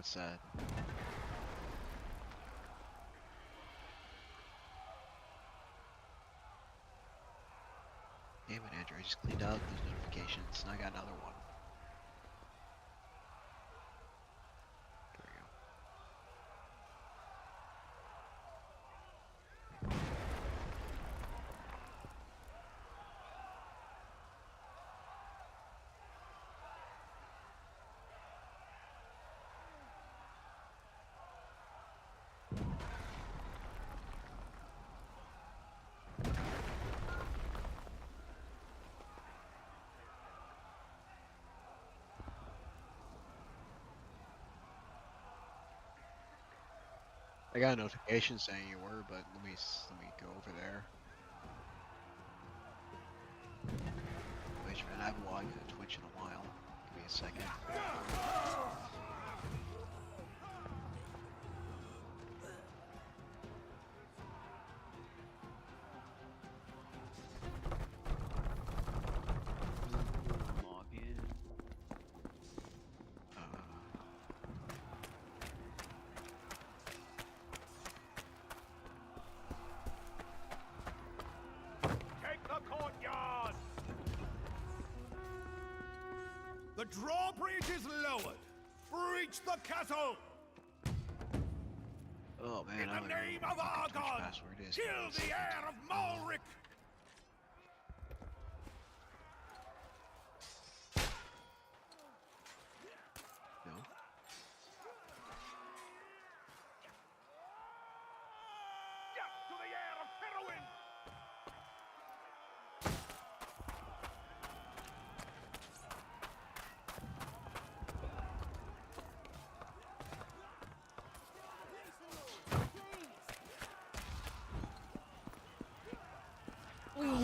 That's sad. Damn it, Andrew, I just cleaned out those notifications and I got another one. There we go. I got a notification saying you were, but let me go over there. Wait, man, I haven't logged into Twitch in a while. Give me a second. Log in. Take the courtyard! The drawbridge is lowered! Breach the castle! Oh man, In I the don't name know of what the our Twitch god! password is. Kill the heir of Malric! No. Death to the heir of Heroin!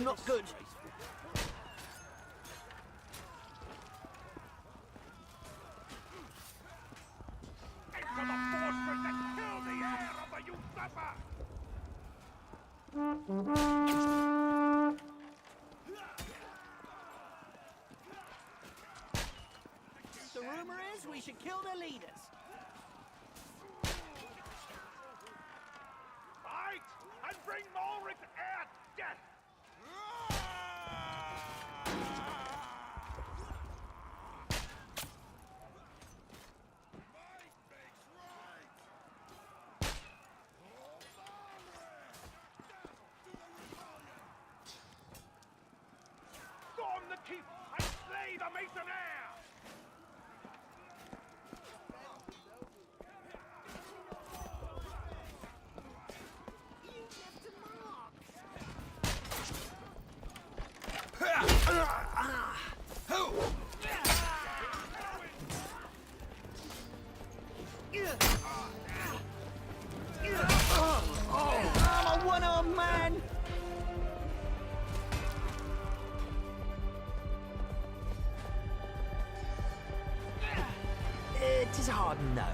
Not good. Enter the fortress and kill the heir of the usurper! The rumor is we should kill the leaders. Fight and bring Malric's heir death! Storm the keep and slay the Mason heir! I'm a one-armed man. It is a hard no.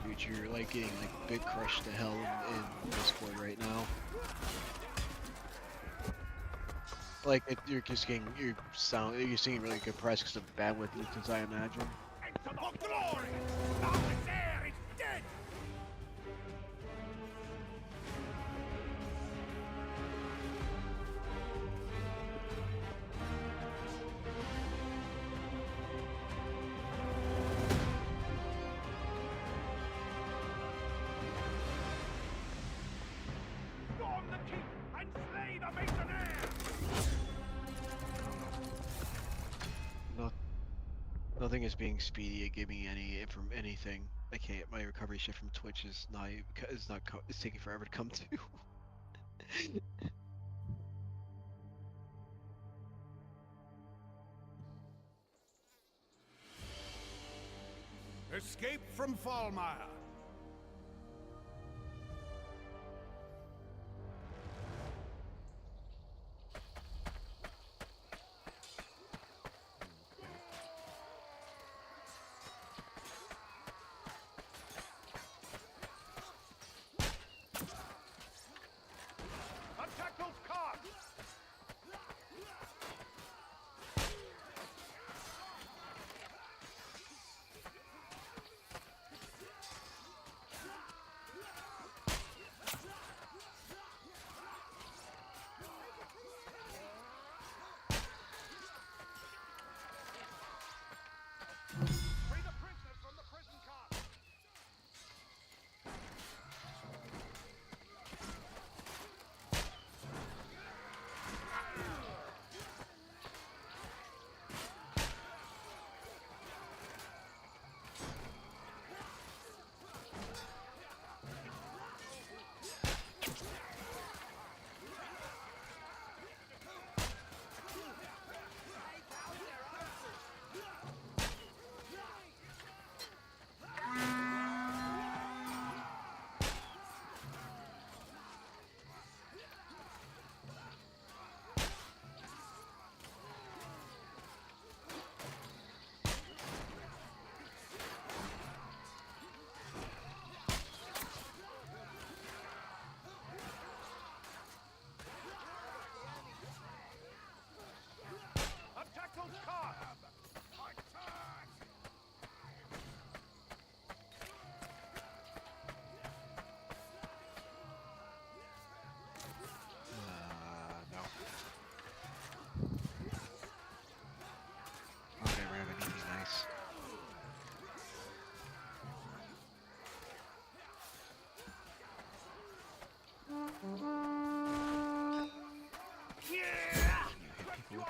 Dude, you're like getting like big crushed to hell in Discord right now. Like you're just getting you're seeing really good press because of bandwidth leaks, I imagine. Enter the glory! Malric's heir is dead! Storm the keep and slay the Mason heir! Nothing is being speedy at giving me any from anything. I can't. My recovery shift from Twitch is not. It's taking forever to come to. Escape from Fallmire.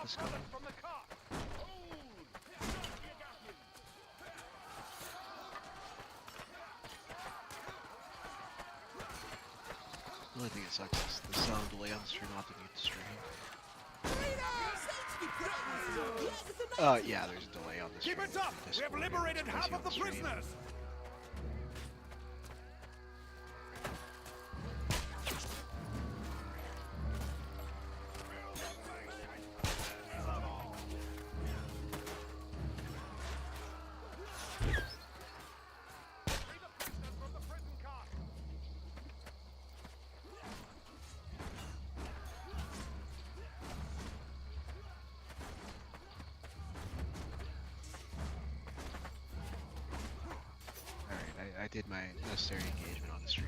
Let's go. From the cart. The only thing that sucks is the sound delay on the stream. I'll have to mute the stream. Yeah, there's a delay on the stream. Keep it up! We have liberated half of the prisoners! I did my necessary engagement on the stream.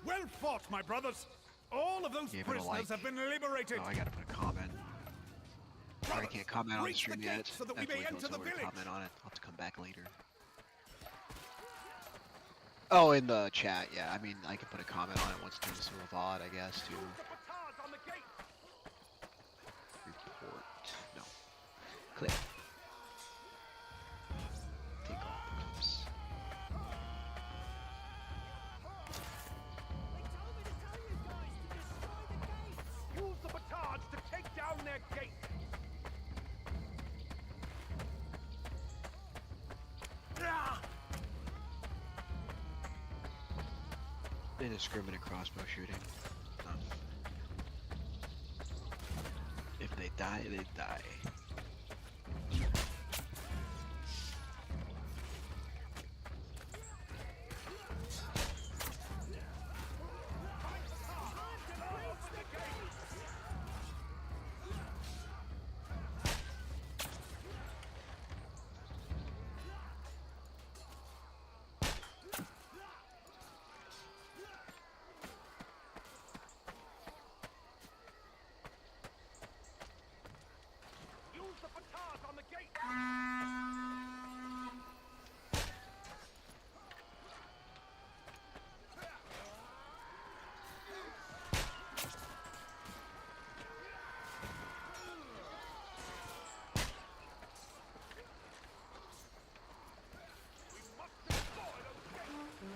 Well fought, my brothers! All of those Gave it a prisoners like. have been liberated! Oh, I gotta put a comment. I can't comment on the reach the stream gate yet. so that we After may it goes enter the over to village. comment on it. I'll have to come back later. Oh, in the chat, yeah. I mean, I can put a comment on it once things to a VOD, I guess, to report. No. Click. Take off the clips. Use the batards to take down their gate! Indiscriminate crossbow shooting. If they die, they die. Use the batards on the gate! We must destroy those gates!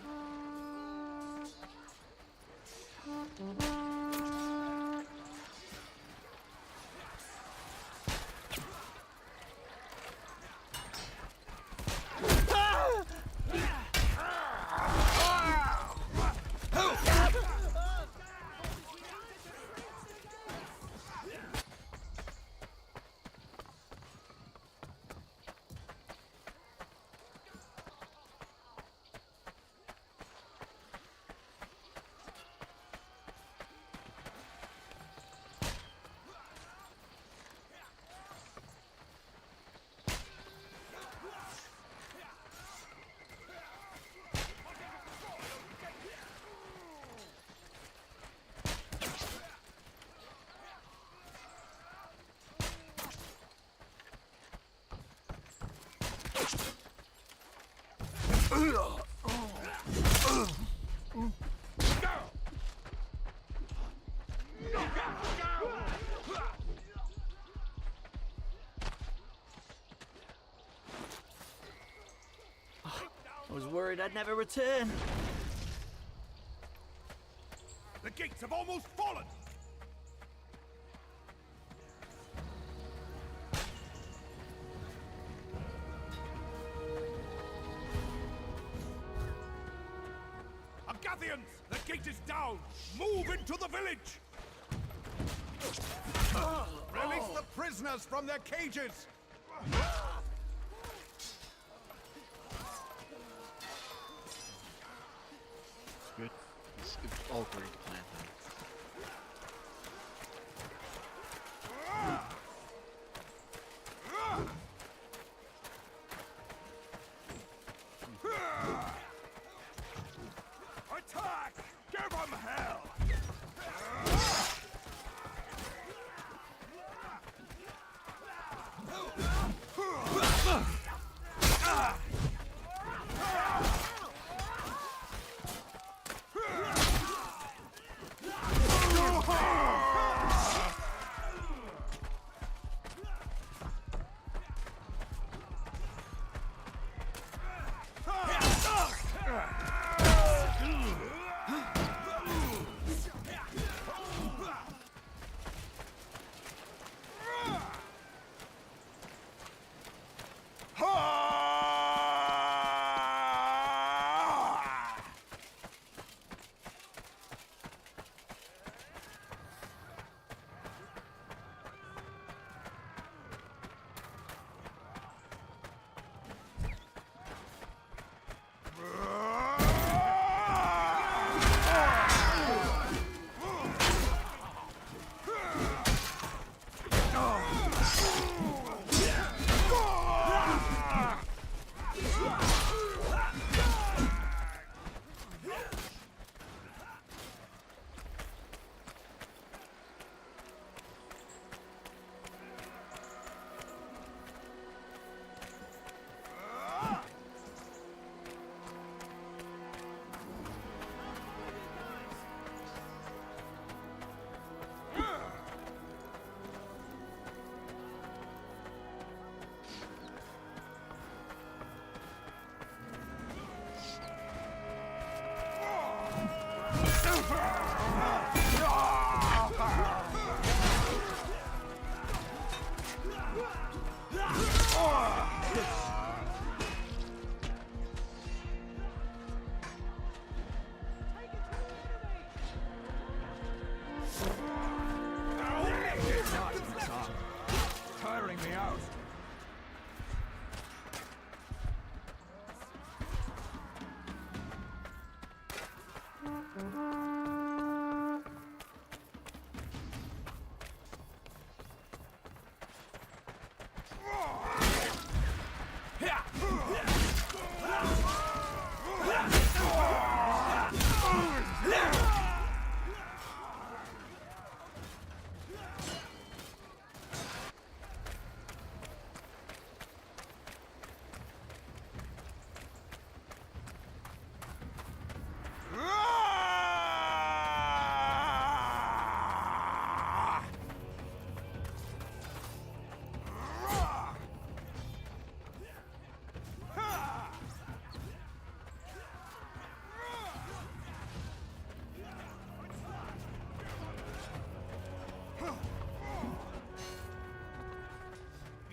I was worried I'd never return. The gates have almost fallen! Agathians! The gate is down! Move into the village! Release the prisoners from their cages! Good. It's all according to plan then. Attack! Give them hell! Tiring me out.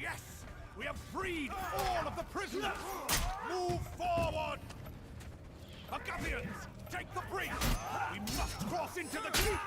Yes! We have freed all of the prisoners! Move forward! Agapians, take the breach! We must cross into the keep!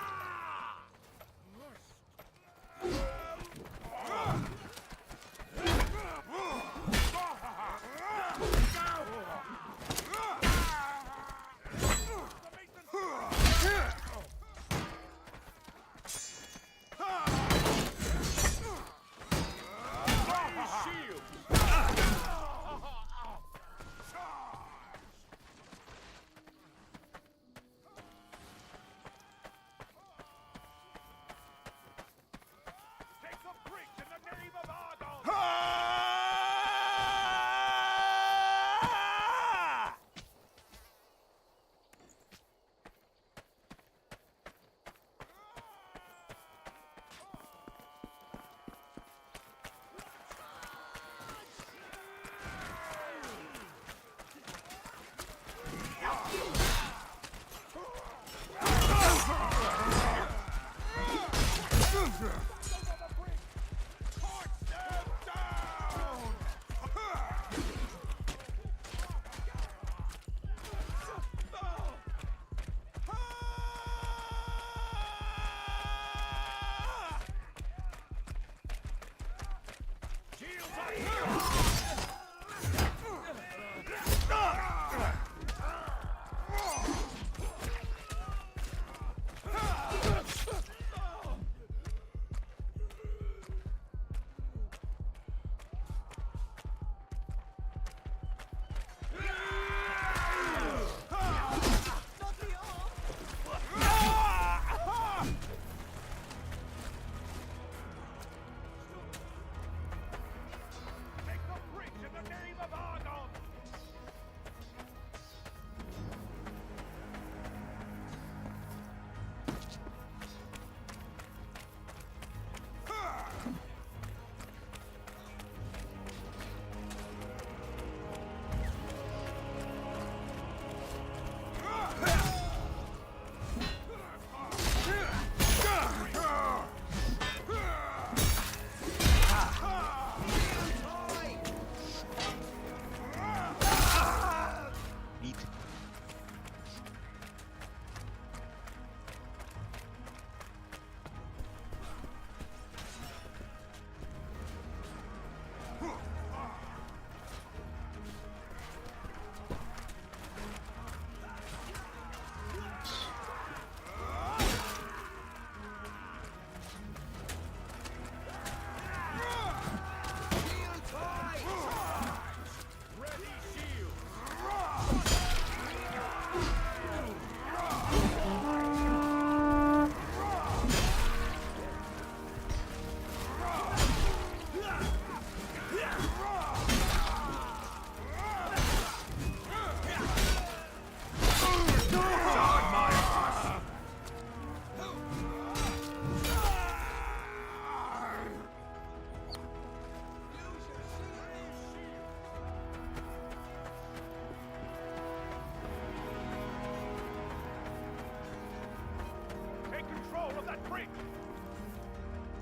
strength!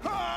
Ha!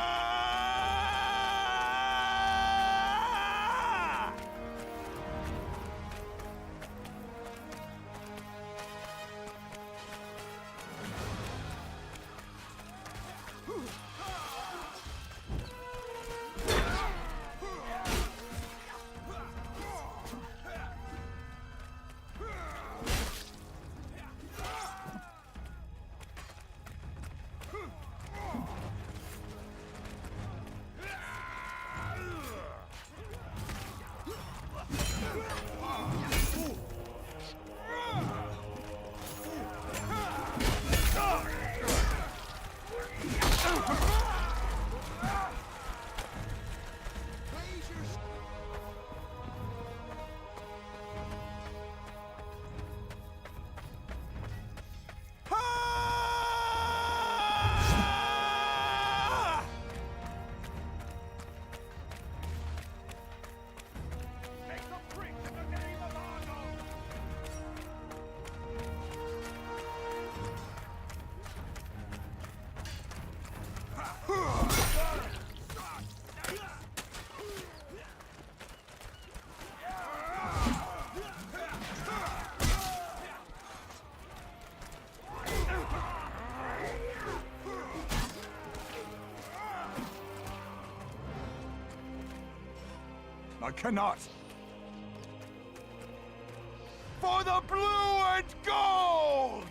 I cannot. For the blue and gold!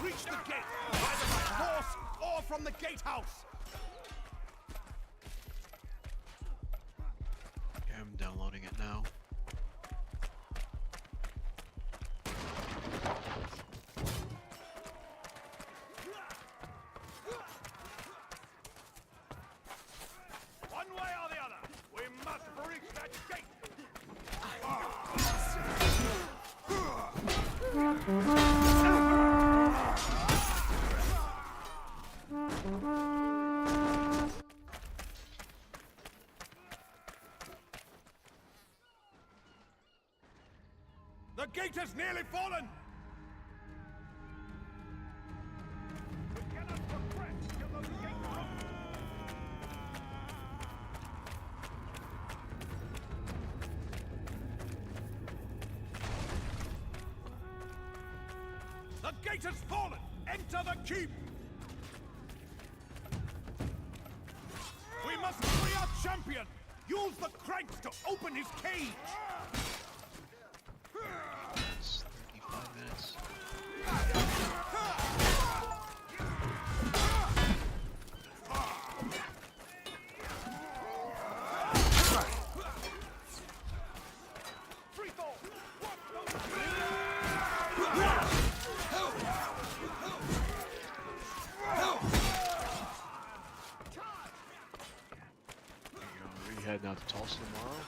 Reach the gate, either by force or from the gatehouse. I'm downloading it now. One way or the other, we must breach that gate. The gate has nearly fallen! We cannot progress till the gate is open. The gate has fallen! Enter the keep! We must free our champion! Use the cranks to open his cage! It's 35 minutes. Are you heading out to Tulsa tomorrow?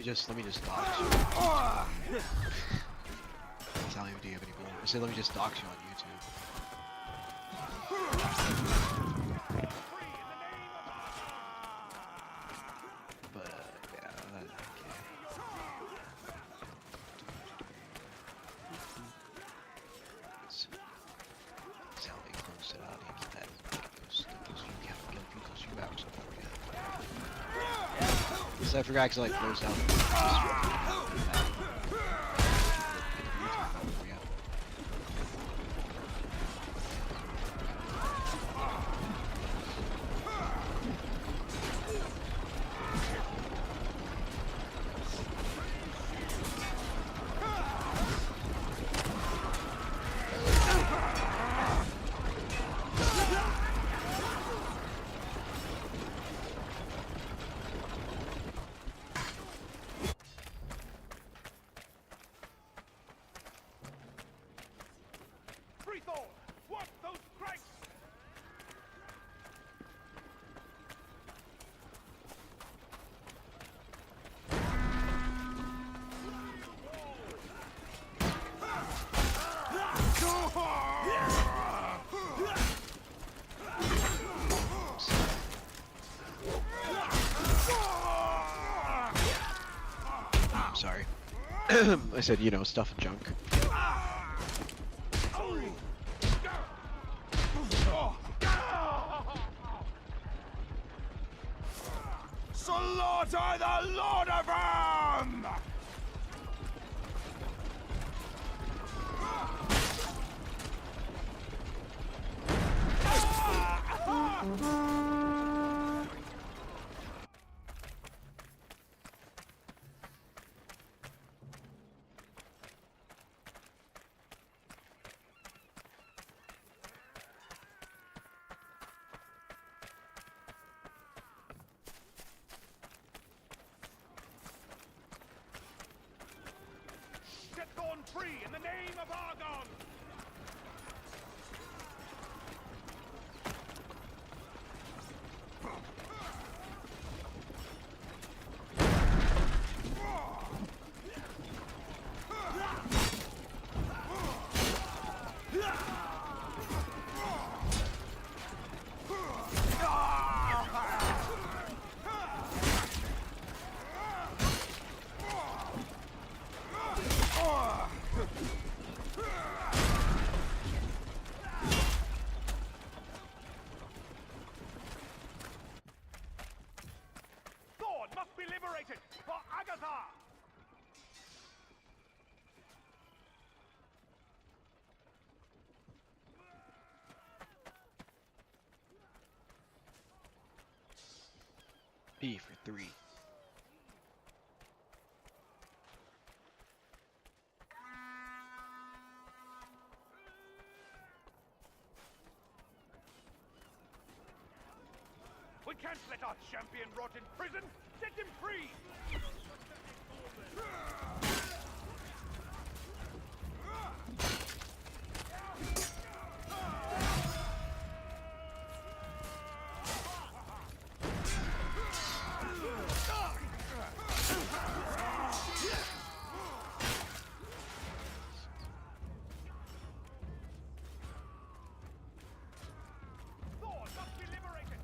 Let me just dox you. Tell me, do you have any bull? I said, let me just dox you on YouTube. But, yeah, that's okay. That's how they close it out and get that. Those you can't get those you back so far yet. So I forgot because I like closed out. sorry. I said, you know, stuff and junk. Slaughter the Lord of them! Set Thorn free in the name of Argon! Thorn must be liberated for Agatha! B for 3. We can't let our champion rot in prison! Set him free! Thorn must be liberated!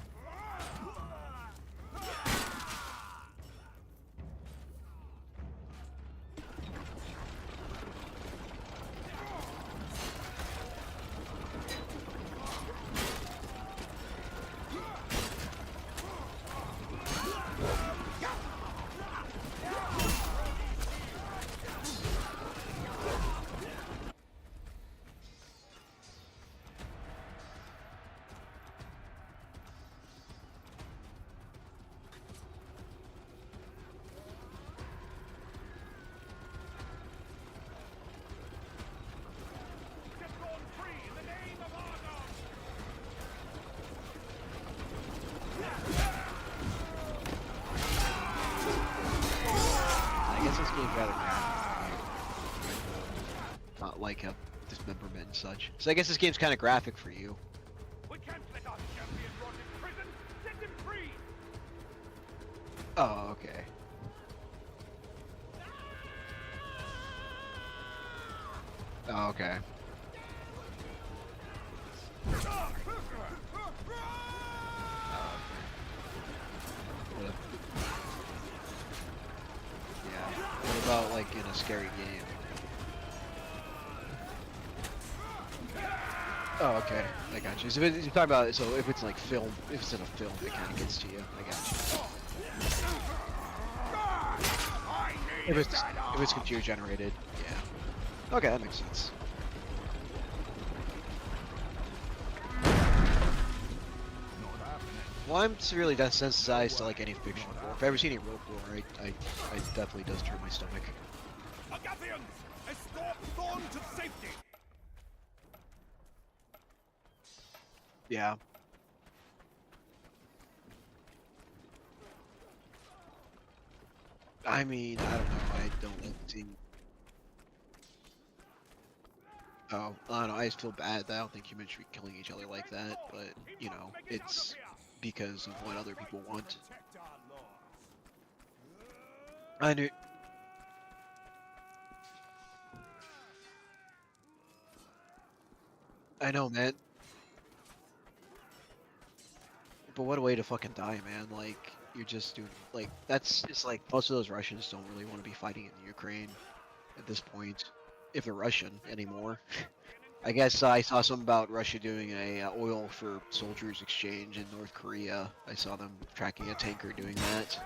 Set Thorn free in the name of Argon! I guess this game's rather graphic. Not like a dismemberment and such. So I guess this game's kind of graphic for you. We can't let our champion rot in prison! Set him free! Oh, okay. Oh, okay. What yeah. What about like in a scary game? Oh, okay. I got you. So if you're talking about so if it's like film, if it's in a film, it kind of gets to you. I got you. If it's computer generated, yeah. Okay, that makes sense. Well, I'm severely desensitized to like any fiction lore. If I ever see any rogue lore, I definitely does turn my stomach. Agathians! Escort Thorn to safety! Yeah. I mean, I don't know. I don't like seeing. Oh, I don't know. I just feel bad that I don't think humans should be killing each other like that. But you know, it's because of what other people want. Protect our lords. I knew. I know, man. But what a way to fucking die, man. Like, you're just doing like that's it's like most of those Russians don't really want to be fighting in the Ukraine at this point, if they're Russian anymore. I guess I saw something about Russia doing a oil for soldiers exchange in North Korea. I saw them tracking a tanker doing that.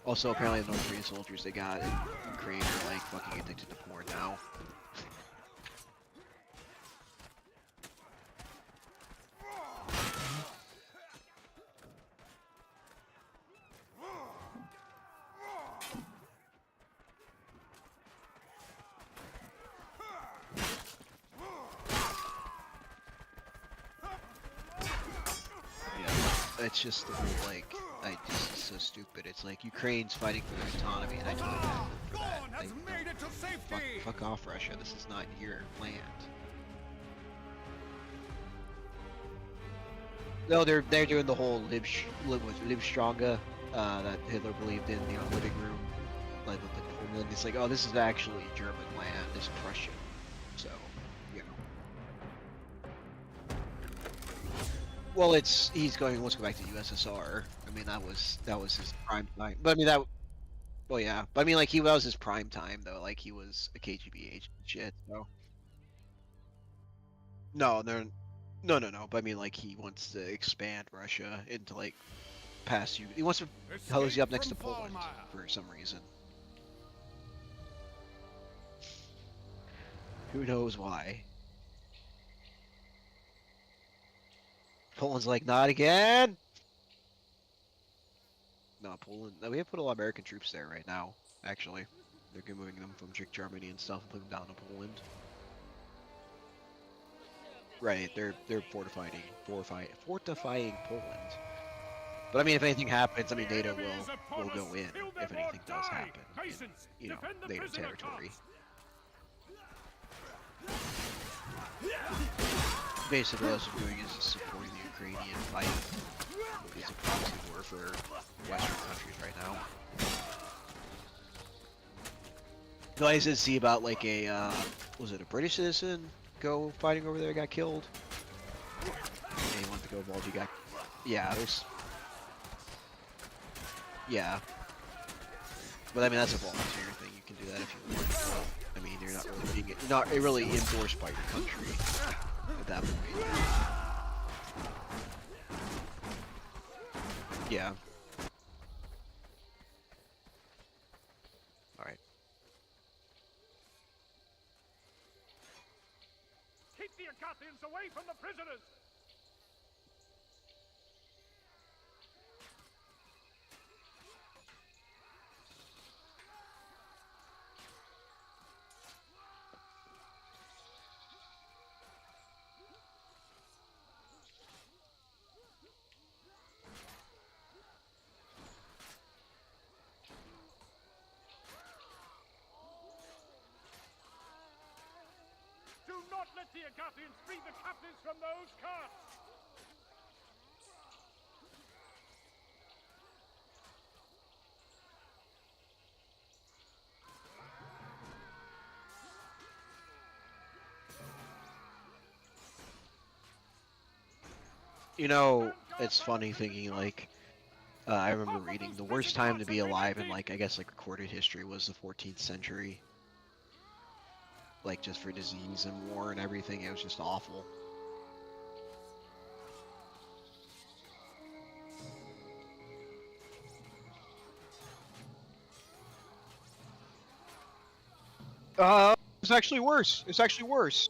Also, apparently the North Korean soldiers they got in Ukraine are like fucking addicted to porn now. It's just the whole like, it's so stupid. It's like Ukraine's fighting for their autonomy, and I totally back them for that. Has made it to safety. Fuck off, Russia. This is not your land. No, they're doing the whole live stronger that Hitler believed in, you know, living room, like with the, and then it's like, oh, this is actually German land, this is Prussian, so you know. Well, he's going. Let's go back to USSR. I mean, that was his prime time. But I mean well, yeah. But I mean, like that was his prime time though. Like he was a KGB agent and shit. So no, no. But I mean, like he wants to expand Russia into like past you. He wants to hose you up next to Poland for some reason. Who knows why? Poland's like, not again. No, Poland. No, we have put a lot of American troops there right now. Actually, they're moving them from Germany and stuff and putting them down to Poland. Right, they're fortifying Poland. But I mean, if anything happens, I mean, NATO will go in if anything does happen in, you know, NATO territory. Basically, what we're doing is just supporting the Ukrainian fight. It's a proxy war for Western countries right now. No, I did see about like a, was it a British citizen go fighting over there got killed? Yeah, he wanted to go involved, he got, yeah, yeah. But I mean, that's a volunteer thing, you can do that if you want. I mean, you're not really endorsed by your country at that point. Yeah. Alright. Keep the Agathians away from the prisoners! Do not let the Agathians free the captives from those carts! You know, it's funny thinking like, I remember reading the worst time to be alive in like, I guess like recorded history was the 14th century. Like just for disease and war and everything, it was just awful. It's actually worse. It's actually worse.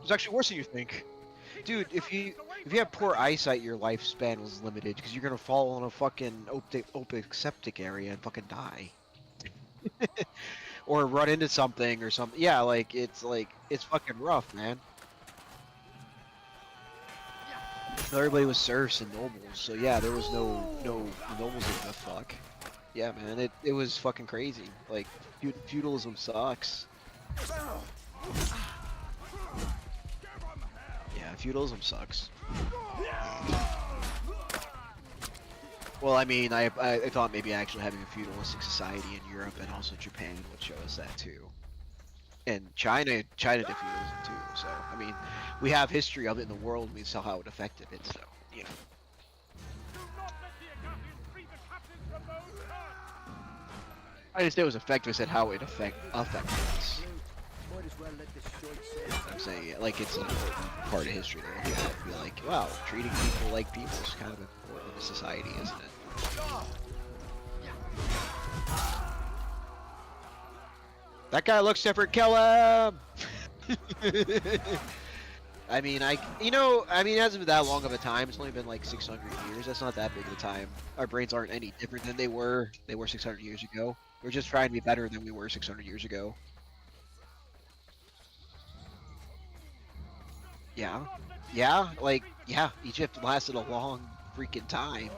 It's actually worse than you think. Dude, if you have poor eyesight, your lifespan was limited because you're gonna fall in a fucking opic septic area and fucking die. Or run into something or something. Yeah, like it's fucking rough, man. Everybody was serfs and nobles, so yeah, there was no nobles in the fuck. Yeah, man, it was fucking crazy. Like feudalism sucks. Yeah, feudalism sucks. Well, I mean, I thought maybe actually having a feudalistic society in Europe and also Japan would show us that too. And China did feudalism too, so, I mean, we have history of it in the world and we saw how it affected it, so, you know. I didn't say it was effective. I said how it affected us. Might as well let this shite sit. I'm saying it like it's an important part of history to look at and be like, wow, treating people like people is kind of important in society, isn't it? That guy looks different. Kill him. I mean, I mean, it hasn't been that long of a time. It's only been like 600 years. That's not that big of a time. Our brains aren't any different than they were 600 years ago. We're just trying to be better than we were 600 years ago. Yeah. Yeah, like, yeah, Egypt lasted a long freaking time.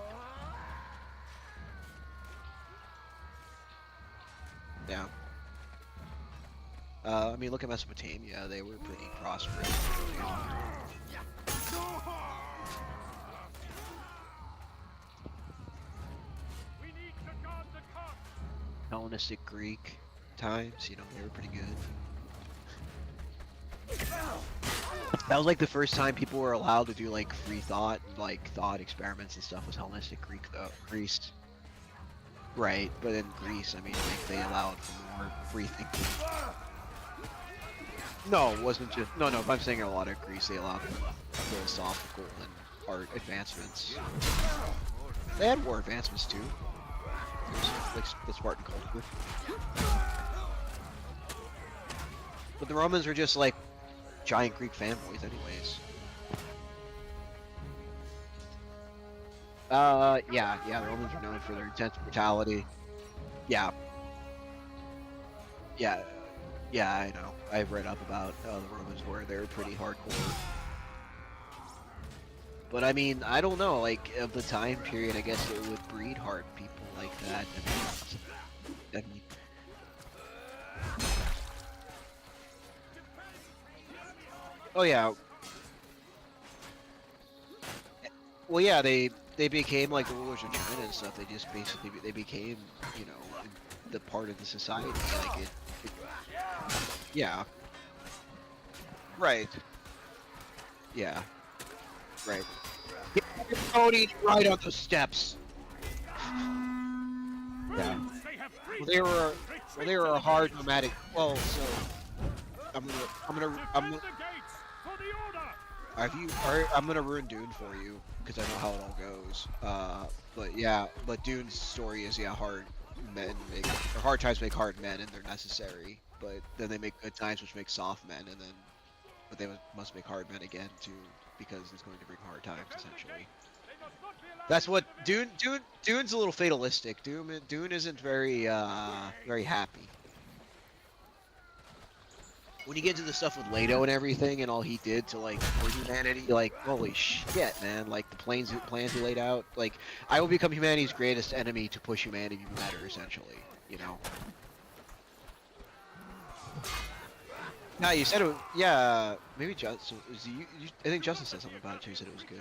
Yeah. I mean, look at Mesopotamia. They were pretty prosperous. Hellenistic Greek times, you know, they were pretty good. That was like the first time people were allowed to do like free thought, like thought experiments and stuff was Hellenistic Greek though. Greece. Right, but in Greece, I mean, like, they allowed for more free thinking. No, it wasn't just, no, but I'm saying a lot of Greece, they allowed philosophical and art advancements. They had war advancements too. Like the Spartan culture. But the Romans were just like giant Greek fanboys anyways. Yeah, the Romans are known for their intense brutality. Yeah. Yeah, I know. I've read up about the Romans where they're pretty hardcore. But I mean, I don't know, like, of the time period, I guess it would breed hard people like that. I mean, oh yeah. Well, yeah, they became like the rulers of China and stuff. They just basically became, you know, the part of the society. Like yeah. Right. Yeah. Right. Cody right on the steps. Yeah. Well, they were a hard nomadic. Well, so I'm gonna I'm gonna ruin Dune for you because I know how it all goes. But yeah, but Dune's story is hard times make hard men, and they're necessary. But then they make good times, which make soft men, and then but they must make hard men again too, because it's going to bring hard times essentially. That's what Dune's a little fatalistic. Dune isn't very very happy. When you get into the stuff with Leto and everything, and all he did to like for humanity, like holy shit, man! Like the plans he laid out. Like I will become humanity's greatest enemy to push humanity to be better, essentially. You know. Nah, you said it. Yeah, maybe Justin. I think Justin said something about it too. He said it was good.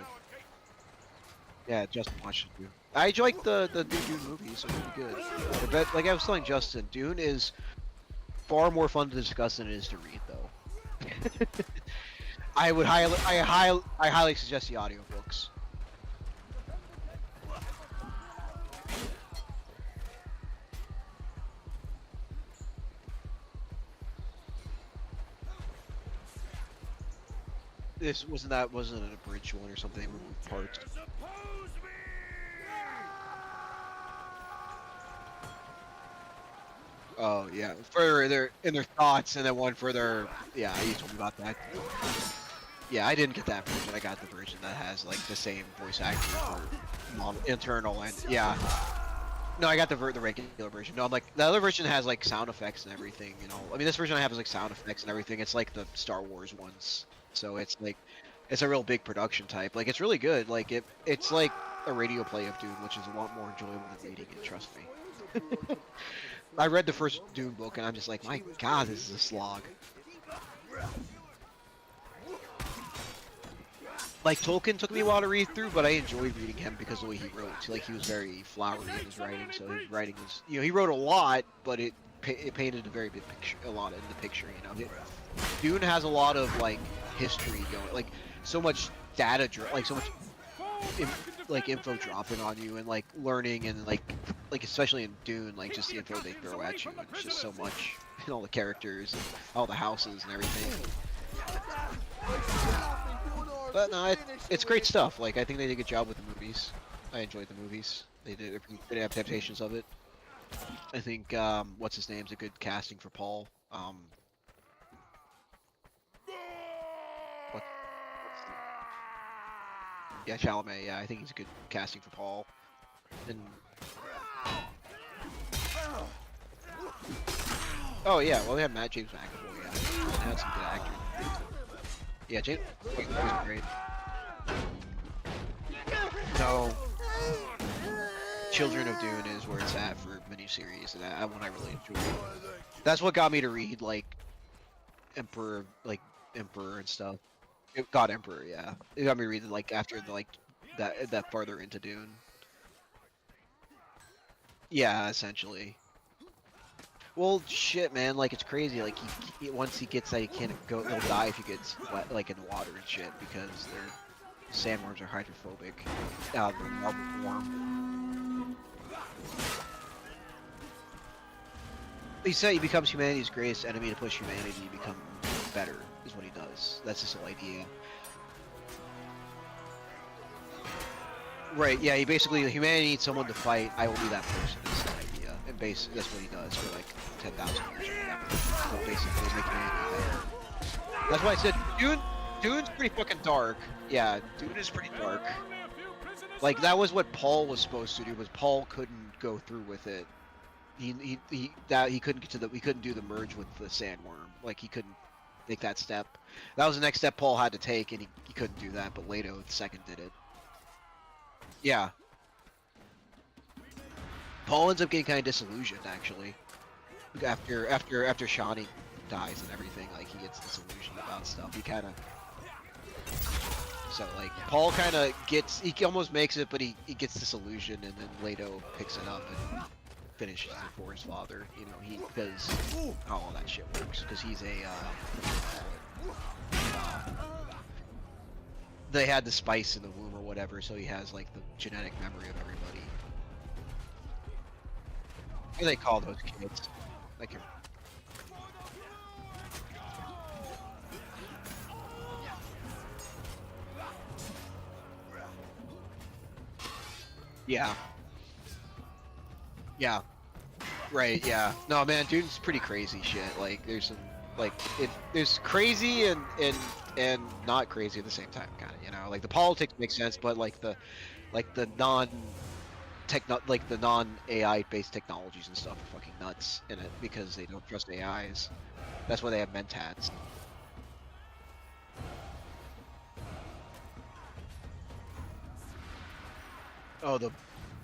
Yeah, Justin watched it too. I enjoyed the Dune movies. So really good. But like I was telling Justin, Dune is far more fun to discuss than it is to read, though. I highly suggest the audiobooks. This wasn't an abridged one or something. Parts. Oh yeah, further in their thoughts, and then one further. Yeah, you told me about that. Yeah, I didn't get that version. I got the version that has like the same voice actor for internal and yeah. No, I got the regular version. No, I'm like the other version has like sound effects and everything. You know, I mean this version I have is like sound effects and everything. It's like the Star Wars ones, so it's like it's a real big production type. Like it's really good. Like it's like a radio play of Dune, which is a lot more enjoyable than reading it. Trust me. I read the first Dune book and I'm just like, my god, this is a slog. Like Tolkien took me a while to read through, but I enjoyed reading him because of the way he wrote. Like he was very flowery in his writing, so his writing was, you know, he wrote a lot, but it painted a very big picture, a lot in the picture, you know. Dune has a lot of like history going, like so much data, like so much like info dropping on you and like learning and like especially in Dune, like just the info they throw at you and it's just so much and all the characters and all the houses and everything. But no, it's great stuff. Like I think they did a good job with the movies. I enjoyed the movies. They did good adaptations of it. I think what's his name's a good casting for Paul. What? Yeah, Chalamet. Yeah, I think he's a good casting for Paul. And oh yeah, well they had James McAvoy. Yeah, they had some good actors. Yeah, James McAvoy was great. No, Children of Dune is where it's at for miniseries, and that one I really enjoyed. That's what got me to read like Emperor and stuff. God Emperor, yeah. It got me reading like after the, like that farther into Dune. Yeah, essentially. Well, shit, man. Like it's crazy. Like he once he gets that, he can't go. He'll die if he gets wet, like in water and shit, because sandworms are hydrophobic. The marble worm. He said he becomes humanity's greatest enemy to push humanity to become better. Is what he does. That's his whole idea. Right, yeah, humanity needs someone to fight, I will be that person, is the idea. And that's what he does for like 10,000 years or whatever. So basically, make humanity better. That's why I said, Dune's pretty fucking dark. Yeah, Dune is pretty dark. Like, that was what Paul was supposed to do, was Paul couldn't go through with it. He couldn't do the merge with the sandworm. Like, he couldn't take that step. That was the next step Paul had to take, and he couldn't do that, but Leto the second did it. Yeah. Paul ends up getting kind of disillusioned, actually. After Shani dies and everything, like, he gets disillusioned about stuff. He kind of... So, like, Paul kind of gets... He almost makes it, but he gets disillusioned, and then Leto picks it up and finishes it for his father. You know, because how all that shit works. Because he's a... they had the spice in the womb or whatever, so he has like the genetic memory of everybody. What do they call those kids? Like, yeah, yeah, right, yeah. No, man, Dude's pretty crazy shit. Like, there's some there's crazy and not crazy at the same time, kind of. You know, like the politics make sense, but like the non AI based technologies and stuff are fucking nuts in it because they don't trust AIs. That's why they have mentats. Oh, the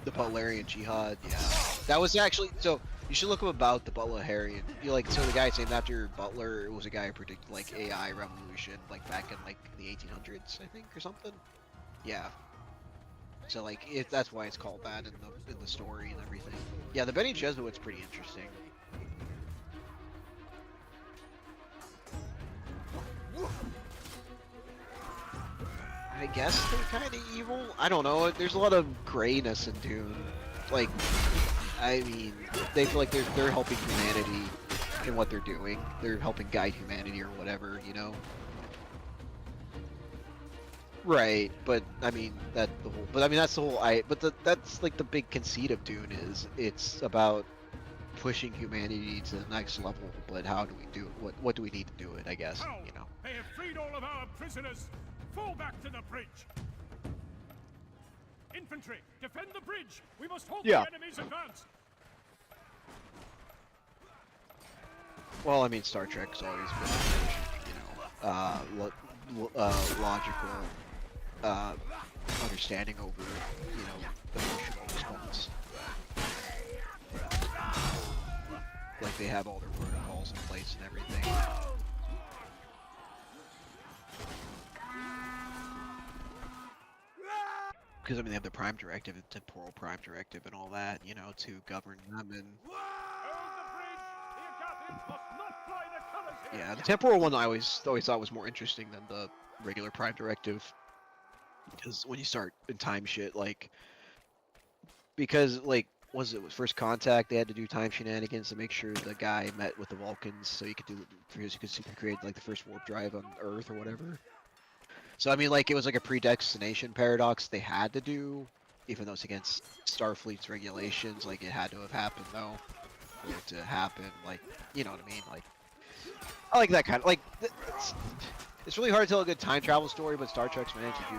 Butlerian Jihad, yeah. That was actually, so you should look up about the Butlerian. So the guy named after Butler was a guy who predicted like AI revolution like back in like the 1800s, I think, or something. Yeah. So like that's why it's called that in the story and everything. Yeah, the Bene Gesserit's pretty interesting. I guess they're kind of evil. I don't know. There's a lot of grayness in Dune. Like, I mean, they feel like they're helping humanity in what they're doing. They're helping guide humanity or whatever, you know. Right, but I mean that's the whole. That's like the big conceit of Dune is it's about pushing humanity to the next level. But how do we do it? What do we need to do it? I guess, you know. They have freed all of our prisoners. Fall back to the bridge. Infantry, defend the bridge. We must halt the enemy's advance. Well, I mean, Star Trek's always been, you know, logical understanding over, you know, emotional response. Like they have all their protocols in place and everything. Because I mean, they have the Prime Directive, the Temporal Prime Directive, and all that, you know, to govern them. And yeah, the Temporal one I always thought was more interesting than the regular Prime Directive. Because when you start in time shit, like, because like was it first contact, they had to do time shenanigans to make sure the guy met with the Vulcans, so you could do because you could create like the first warp drive on Earth or whatever. So I mean, like it was like a predestination paradox they had to do, even though it's against Starfleet's regulations. Like it had to have happened though, for it to happen. Like you know what I mean? Like I like that kind of like. It's really hard to tell a good time travel story, but Star Trek's managed to do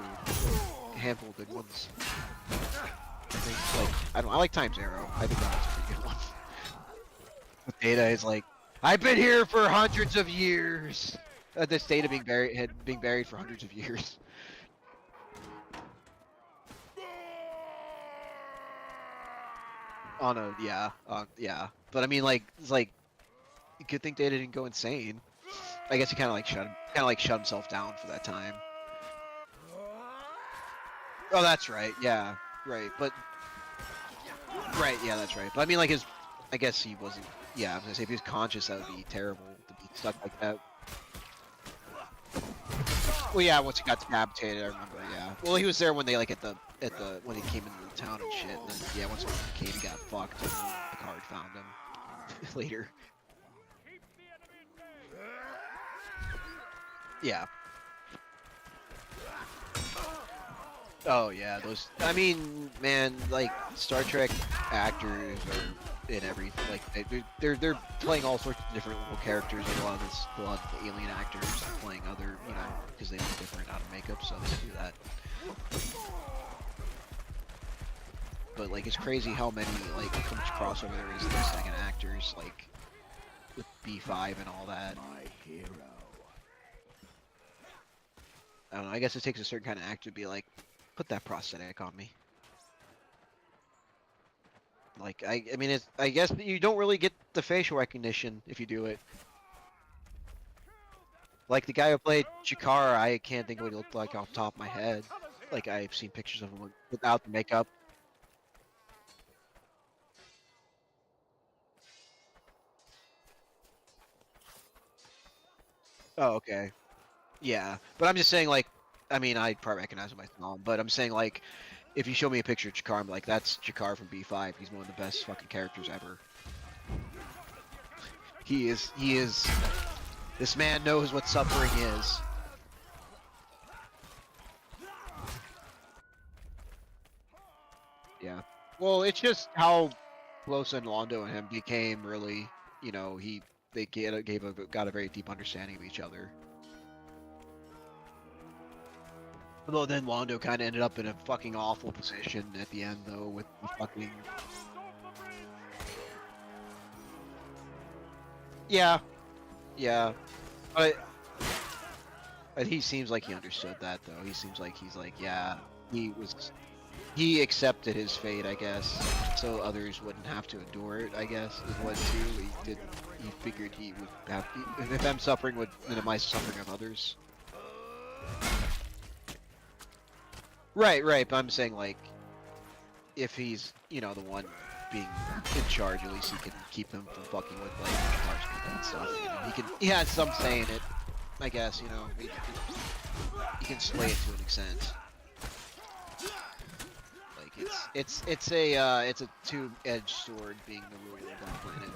a handful of good ones. I think, like, I like Time's Arrow. I think that was a pretty good one. Data is like, I've been here for hundreds of years. This Data being buried for hundreds of years. On a yeah. But I mean, like, it's like, you could think Data didn't go insane. I guess he kind of like shut himself down for that time. Oh, that's right. Yeah, right. But right, yeah, that's right. But I mean, like I guess he wasn't. Yeah, I was gonna say if he was conscious, that would be terrible to be stuck like that. Well, yeah, once he got decapitated, I remember. Yeah. Well, he was there when they like at the when he came into the town and shit. And then yeah, once he came, he got fucked. And Picard found him later. Yeah. Oh yeah, those. I mean, man, like Star Trek actors are in everything. Like they're playing all sorts of different little characters. Like a lot of the alien actors are playing other, you know, because they look different out of makeup, so they do that. But like, it's crazy how many like how much crossover there is in those second actors, like with B5 and all that. My hero. I don't know. I guess it takes a certain kind of actor to be like, put that prosthetic on me. Like I mean, it's I guess you don't really get the facial recognition if you do it. Like the guy who played Chikara, I can't think of what he looked like off the top of my head. Like I've seen pictures of him without the makeup. Oh, okay. Yeah, but I'm just saying, like, I mean, I'd probably recognize him by smell, but I'm saying, like, if you show me a picture of Jakar, I'm like, that's Jakar from B5. He's one of the best fucking characters ever. He is, this man knows what suffering is. Yeah. Well, it's just how close Londo and him became, really. You know, they got a very deep understanding of each other. Although then Londo kind of ended up in a fucking awful position at the end, though, with the fucking... Yeah. Yeah. But he seems like he understood that, though. He seems like he's like, yeah, he accepted his fate, I guess, so others wouldn't have to endure it, I guess, is what too. He figured he would have, if him suffering would minimize the suffering of others. Right, but I'm saying, like, if he's, you know, the one being in charge, at least he can keep him from fucking with, like, large people and stuff. You know, he has some say in it, I guess, you know. He can sway it to an extent. Like, it's a two-edged sword being the ruler of that planet.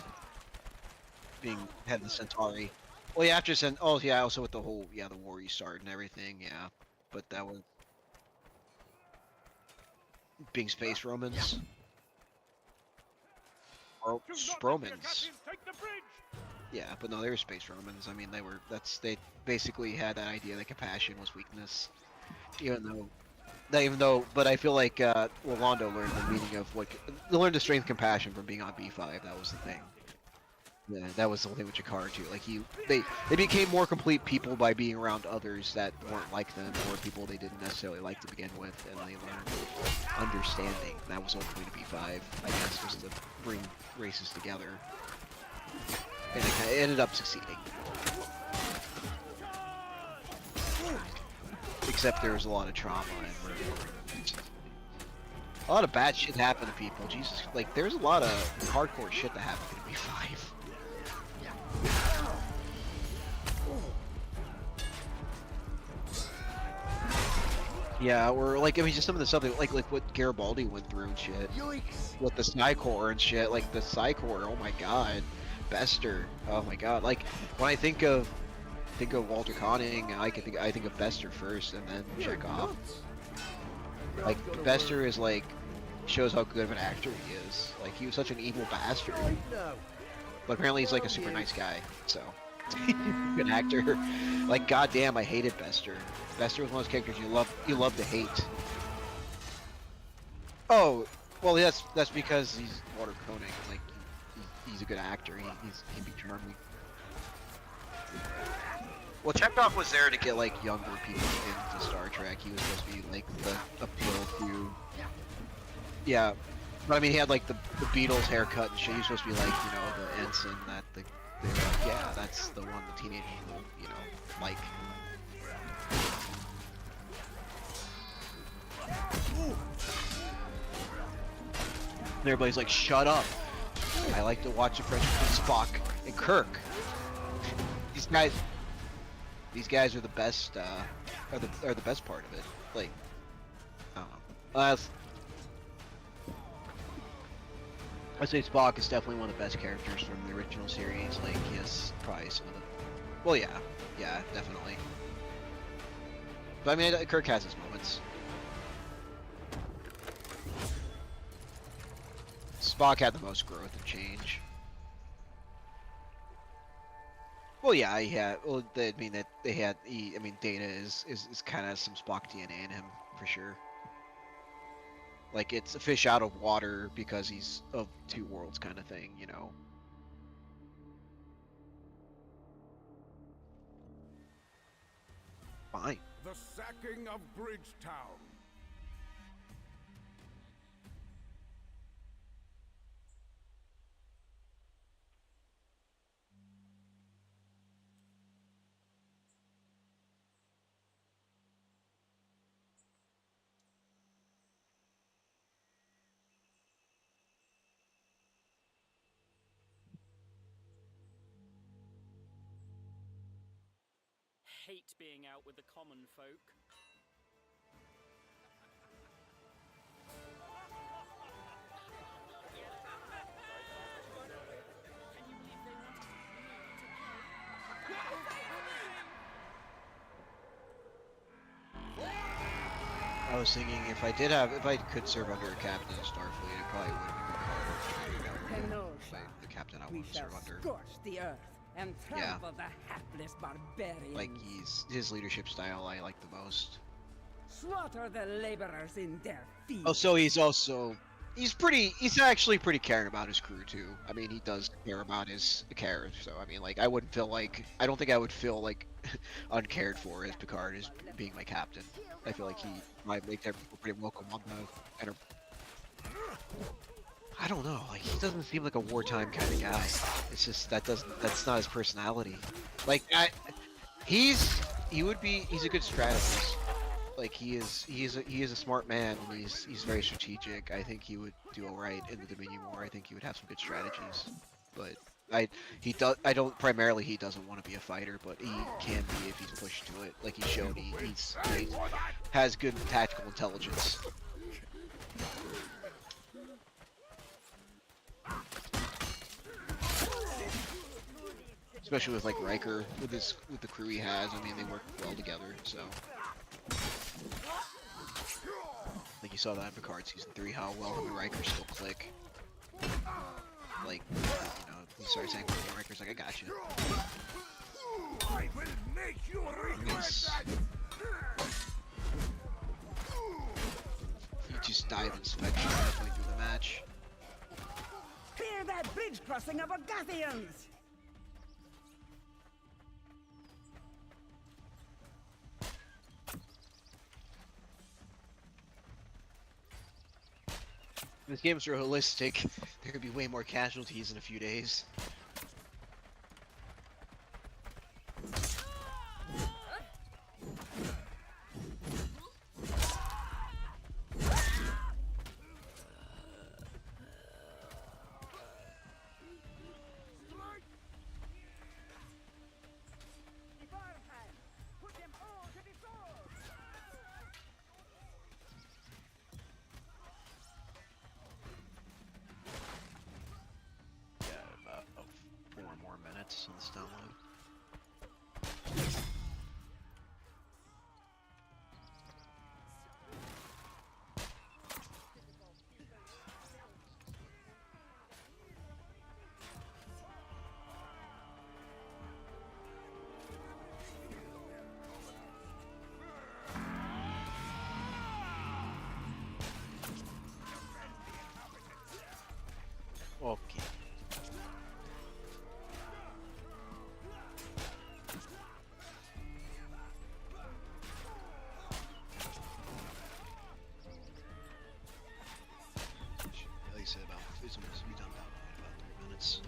Being head of the Centauri. Well, yeah, oh, yeah, also with the whole, yeah, the war you start and everything, yeah. But that was... being space Romans. Or Spromans. Yeah, but no, they were space Romans. I mean, they basically had that idea that compassion was weakness. Even though, but I feel like, Londo learned the meaning of learned the strength of compassion from being on B5, that was the thing. Yeah, that was the whole thing with Jakar too. Like they became more complete people by being around others that weren't like them, or people they didn't necessarily like to begin with, and they learned understanding. That was ultimately to B5, I guess, was to bring races together, and it ended up succeeding. Except there was a lot of trauma and murder. A lot of bad shit happened to people. Jesus, like there's a lot of hardcore shit that happened to B5. Yeah, or like I mean, just some of the stuff that, like what Garibaldi went through and shit Yoicks! with the Psycor and shit. Like the Psycor, oh my god, Bester, oh my god. Like when I think of Walter Conning, I think of Bester first and then You're Chekhov. nuts. Like Not gonna Bester work. is like shows how good of an actor he is. Like he was such an evil bastard, Right now. but apparently he's like a super nice guy. So good actor. Like goddamn, I hated Bester. Bester was one of those characters you love to hate. Oh, well that's because he's Walter Koenig. Like he's a good actor. He'd be charming. Well, Chekhov was there to get like younger people into Star Trek. He was supposed to be like the appeal to. Yeah, but I mean, he had like the Beatles haircut and shit. He was supposed to be like, you know, the ensign that they were like, yeah, that's the one the teenagers will, you know, like. And everybody's like, shut up. I like to watch the French between Spock and Kirk. These guys, these guys are the best. Are the best part of it. Like, I don't know. I'd say Spock is definitely one of the best characters from the original series. Like, he has probably some of the. Well, yeah, definitely. But I mean, Kirk has his moments. Spock had the most growth and change. Well, yeah, he had. Well, I mean that they had. I mean, Data is kind of some Spock DNA in him for sure. Like it's a fish out of water because he's of two worlds kind of thing, you know. Fine. The sacking of Bridgetown. Hate being out with the common folk. I was thinking if I could serve under a captain of Starfleet, it probably would have been Picard. The captain I We want to shall serve under. scorch the earth and Yeah. trample the hapless barbarians. Like his leadership style I like the most. Slaughter the laborers in their fields. Oh, so he's actually pretty caring about his crew too. I mean, he does care about his character. So I mean, like I don't think I would feel like uncared for as Picard is being my captain. I feel like he might make everyone pretty welcome on the I don't know, like he doesn't seem like a wartime kind of guy. It's just that's not his personality. Like he's a good strategist. Like he is a smart man and he's very strategic. I think he would do alright in the Dominion War. I think he would have some good strategies. But he doesn't want to be a fighter, but he can be if he's pushed to it. Like he showed he has good tactical intelligence. Especially with like Riker, with the crew he has. I mean, they work well together. So, like you saw that in Picard season 3, how well him and Riker still click. Like, you know, he started saying, Riker's like, I got you. I will make you regret that. He just died in inspection halfway through the match. Clear that bridge crossing of Agathians! If this game's realistic, there could be way more casualties in a few days. minutes on this download. Okay. Like I said, it's almost be done downloading in about 3 minutes.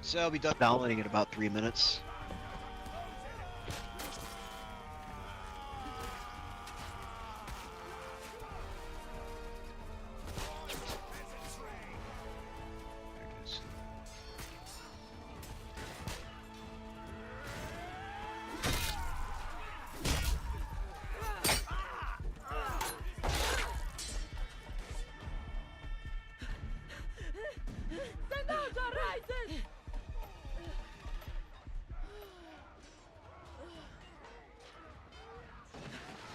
So I'll be done downloading in about 3 minutes. There it is.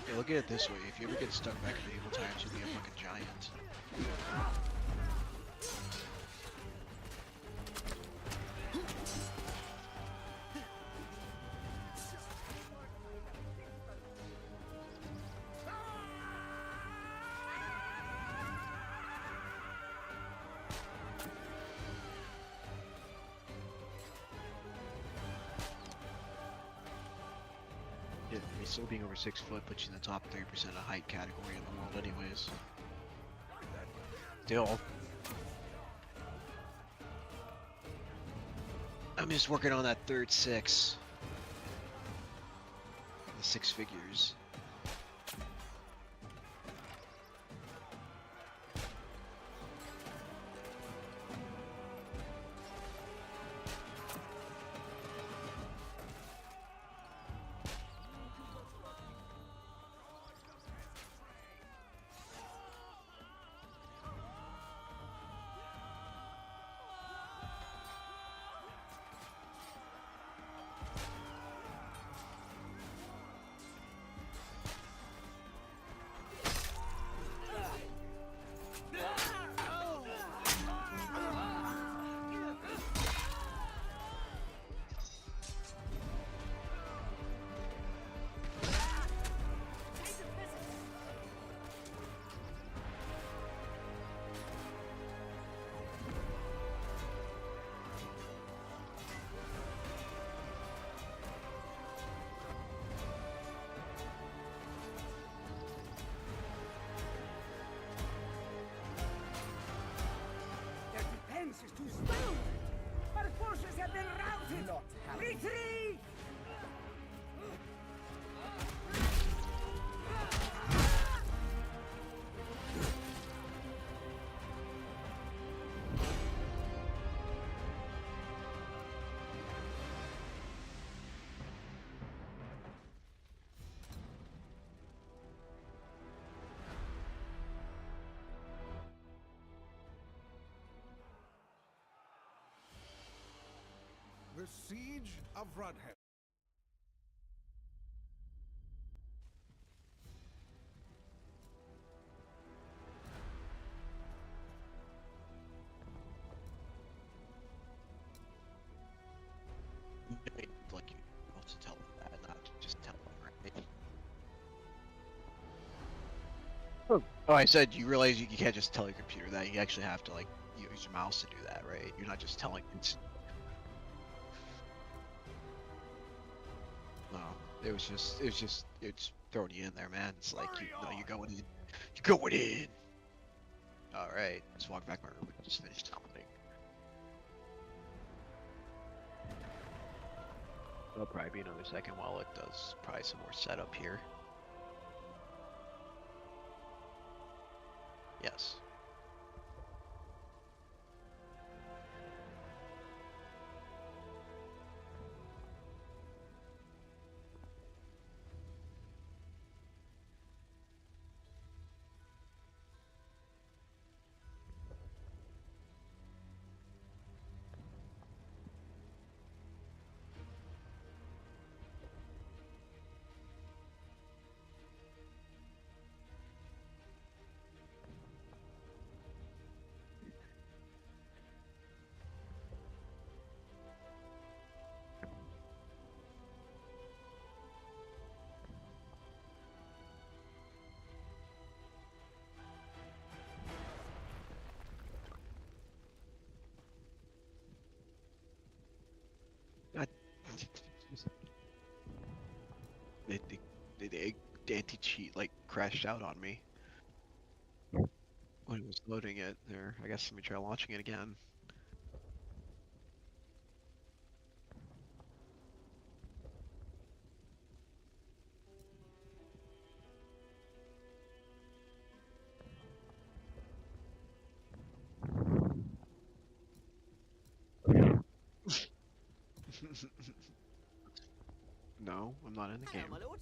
Yeah, look at it this way. If you ever get stuck back in medieval times, you'll be a fucking giant. Yeah, I mean, still being over 6 foot puts you in the top 30% of height category in the world anyways. Still. I'm just working on that third 6. The 6 figures. Their defense is too strong. Our forces have been routed. Not retreat! The Siege of Rudhead. Like you have to tell them that, not just tell them, right? Oh, I said you realize you can't just tell your computer that. You actually have to like use your mouse to do that, right? You're not just telling it. No, it's throwing you in there, man. It's like you're going in. You're going in. All right, let's walk back to my room. I just finished downloading. It'll probably be another second while it does probably some more setup here. Yes. God. the, the, the anti-cheat like crashed out on me when it was loading it there. I guess let me try launching it again. No, I'm not in the Hello, game. my lord.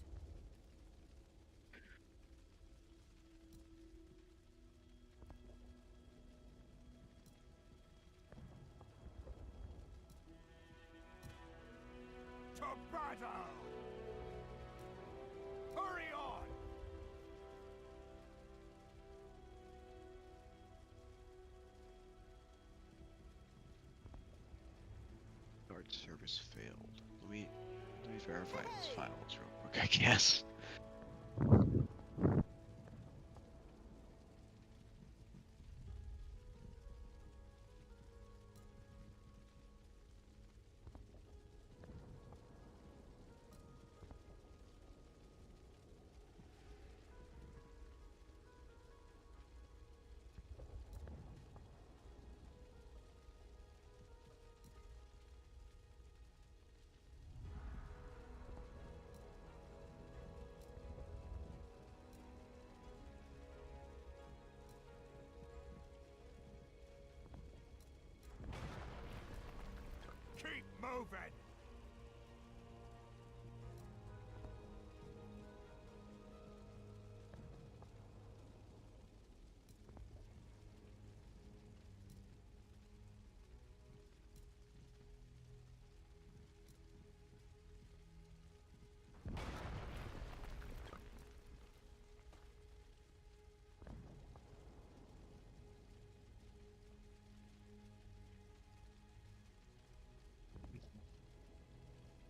To battle! Hurry on! Guard service failed. Let me verify this finals real quick, I guess. Keep moving!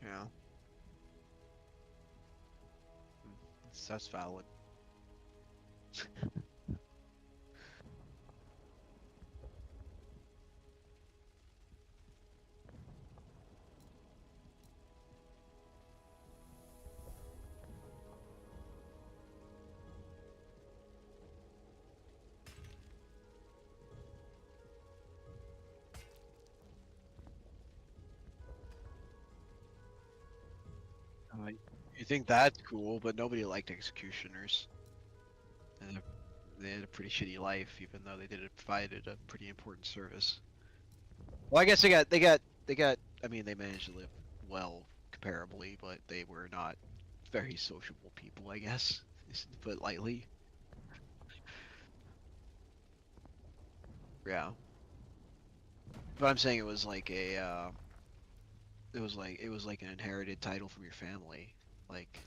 Yeah. That's valid. Uh, you think that's cool, but nobody liked executioners. And they had a pretty shitty life, even though provided a pretty important service. Well, I guess they got. I mean, they managed to live well comparably, but they were not very sociable people, I guess, to put it lightly. Yeah, but I'm saying it was like it was like an inherited title from your family, like.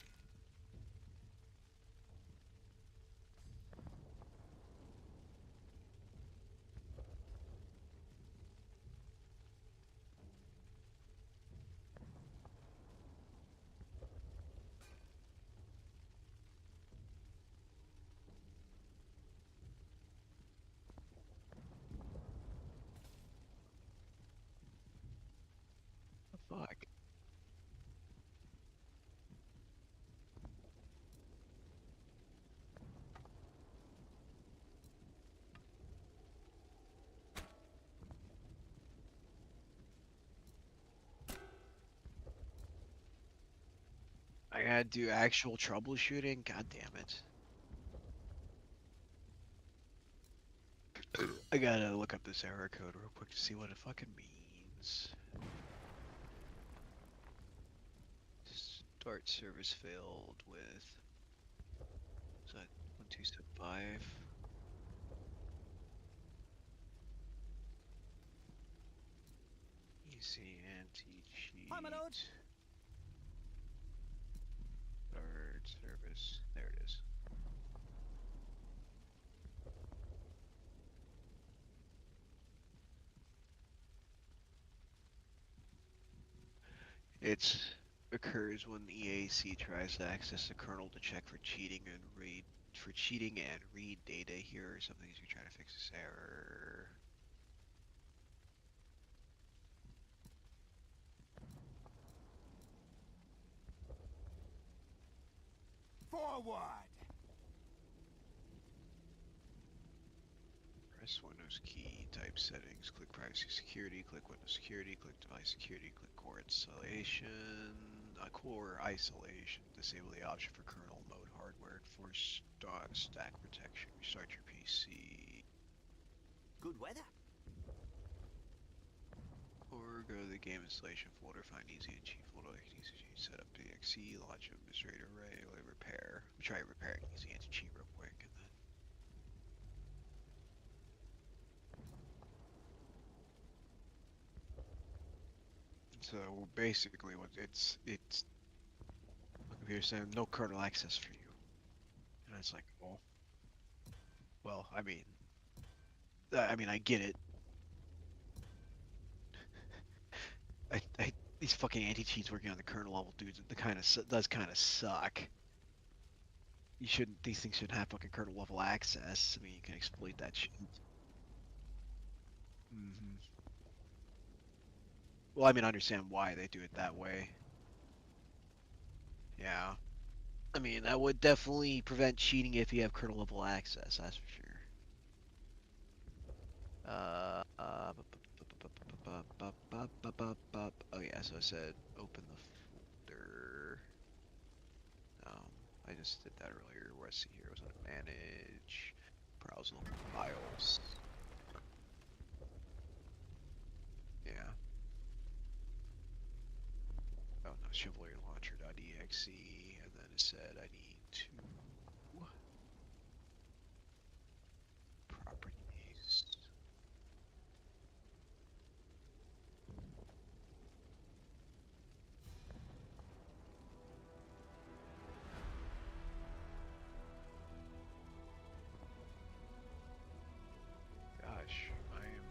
Fuck. I gotta do actual troubleshooting. God damn it. I gotta look up this error code real quick to see what it fucking means. Start service failed with. Is that 1275? Easy anti-cheat. Hi, my lord. Start service. There it is. It occurs when the EAC tries to access the kernel to check for cheating and read data. Here are some things we try to fix this error. forward! Press Windows key, type settings, click privacy security, click Windows security, click device security, click core isolation, core isolation, disable the option for kernel mode hardware, force stack protection, restart your PC. Good weather. Or go to the game installation folder, find easy and cheap folder, easy set up the exe, launch administrator array, repair. We'll try repairing easy and cheap real quick and then. So basically, what it's computer saying no kernel access for you, and it's like, oh, well, I mean, I get it. These fucking anti-cheats working on the kernel level dudes, the does kind of suck. You shouldn't. These things shouldn't have fucking kernel level access. I mean, you can exploit that shit. Well, I mean, I understand why they do it that way. Yeah. I mean, that would definitely prevent cheating if you have kernel level access, that's for sure. Oh yeah, so I said open the folder. I just did that earlier. Where I see here was on manage, browse local files. Yeah. Oh no, Chivalry launcher.exe, and then it said I need to properties. Gosh, I am.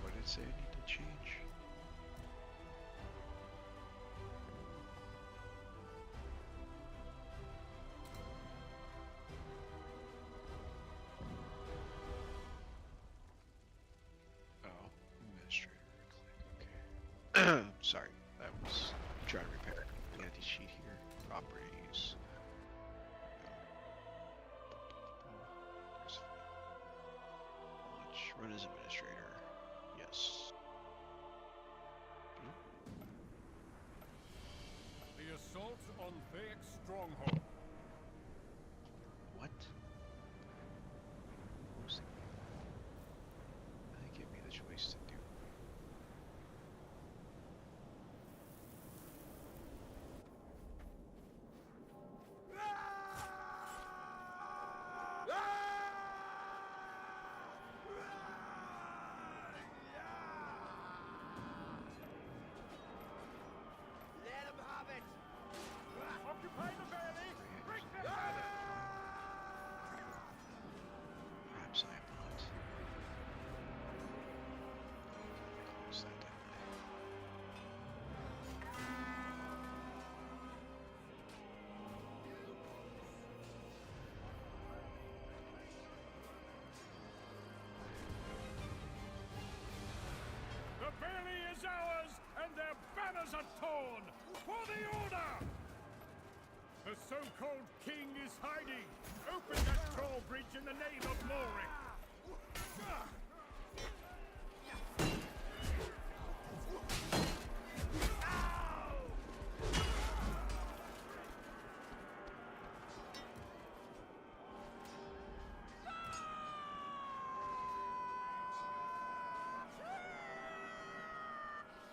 What did it say I need to change? Oh, administrator. Click. Okay. Sorry, that was trying to repair the anti-cheat here. Properties. Launch. Run as administrator. Yes. The assault on Thaek's stronghold. What? They give me the choice to do. Let him have it! Occupy the valley! Break them Perhaps I am not. Close that, didn't The valley is ours, and their banners are torn! For the order! The so-called king is hiding! Open that drawbridge in the name of Lorik!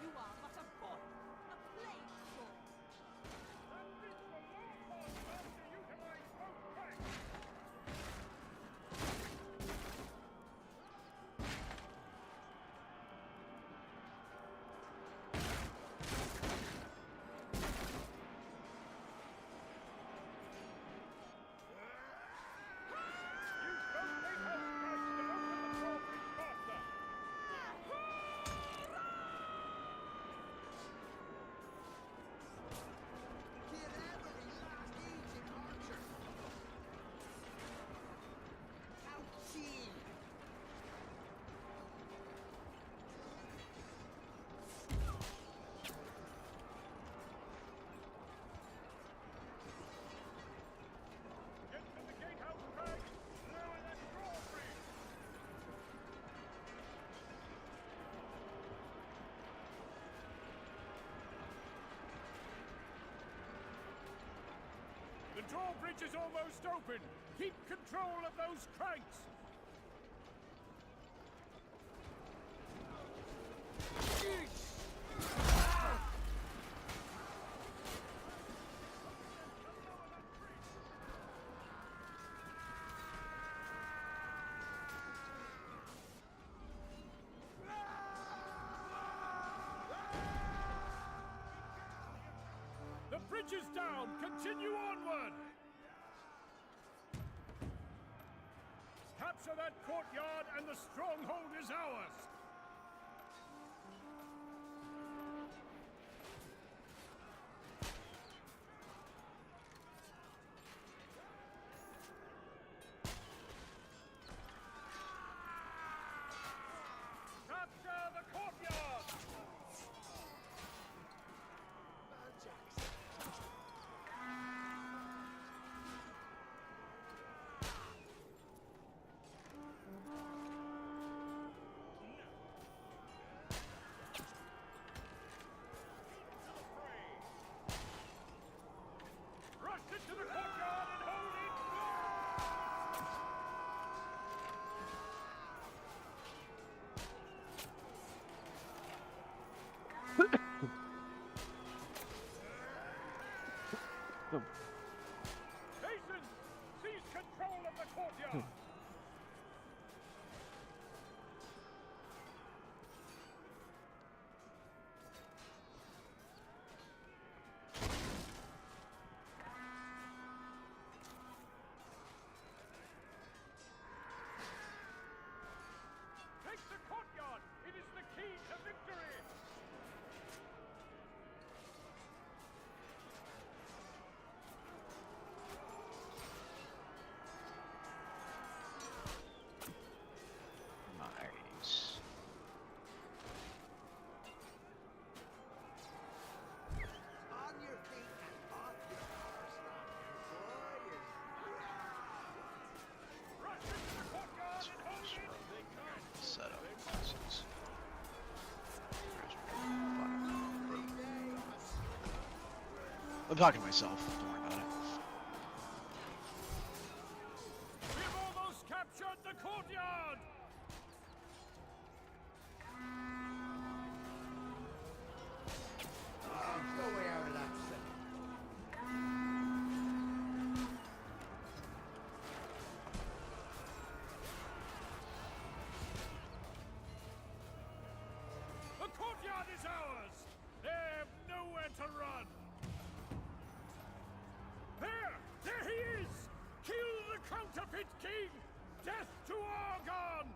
You are but a boy, a plain boy. The drawbridge is almost open. Keep control of those cranks. The bridge is down! Continue onward! Capture that courtyard and the stronghold is ours! Capture the courtyard! Rush into the courtyard and hold it! Jason, seize control of the courtyard! Take the courtyard! It is the key to victory! Nice. On your feet and off your horse, Rush into the courtyard and hold it! Set up. Nonsense. I'm talking to myself. Don't worry about it. We've almost captured the courtyard! No way out of that city. The courtyard is ours! They have nowhere to run! There he is! Kill the counterfeit king! Death to Argon!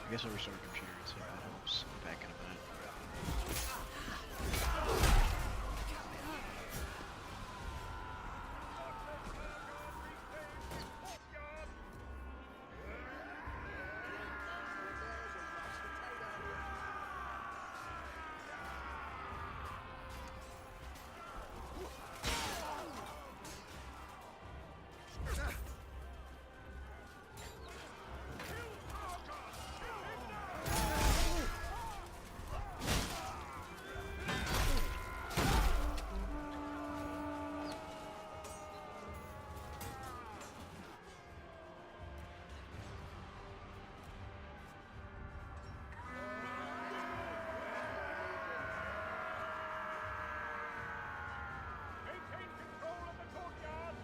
I guess I'll restore a computer and see if that helps. I'll be back in a minute. Maintain control of the courtyard.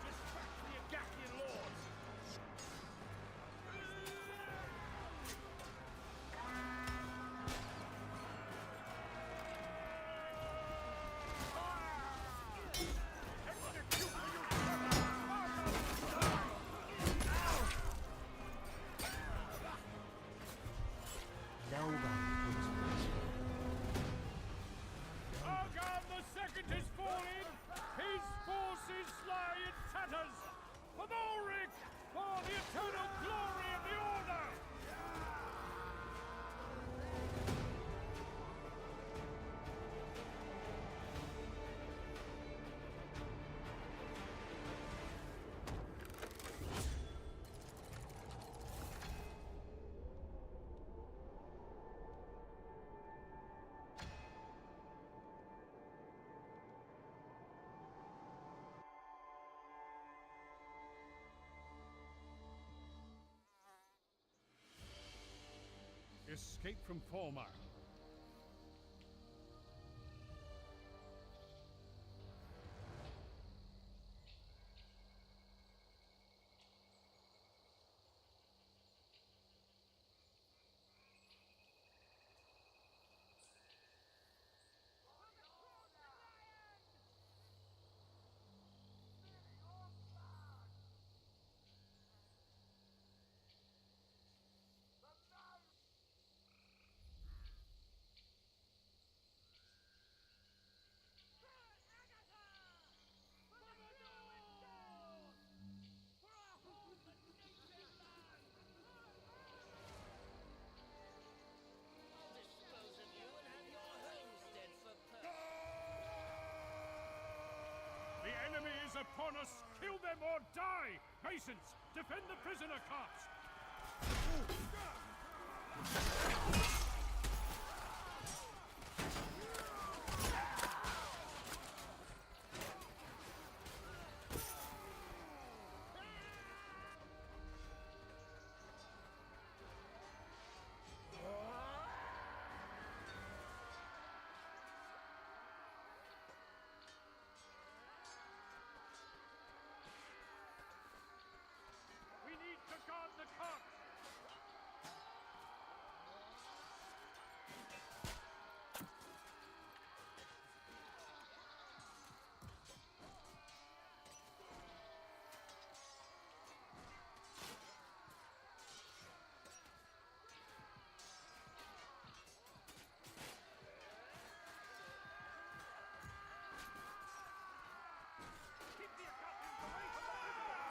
Distract the Agathian lords. Argon the Second has fallen. His forces lie in tatters. For Ulrich, for the eternal glory of the Order. Escape from Formar. The enemy is upon us! Kill them or die! Masons, defend the prisoner carts! We need to guard the carts! Keep the Agathians away from the prisoners!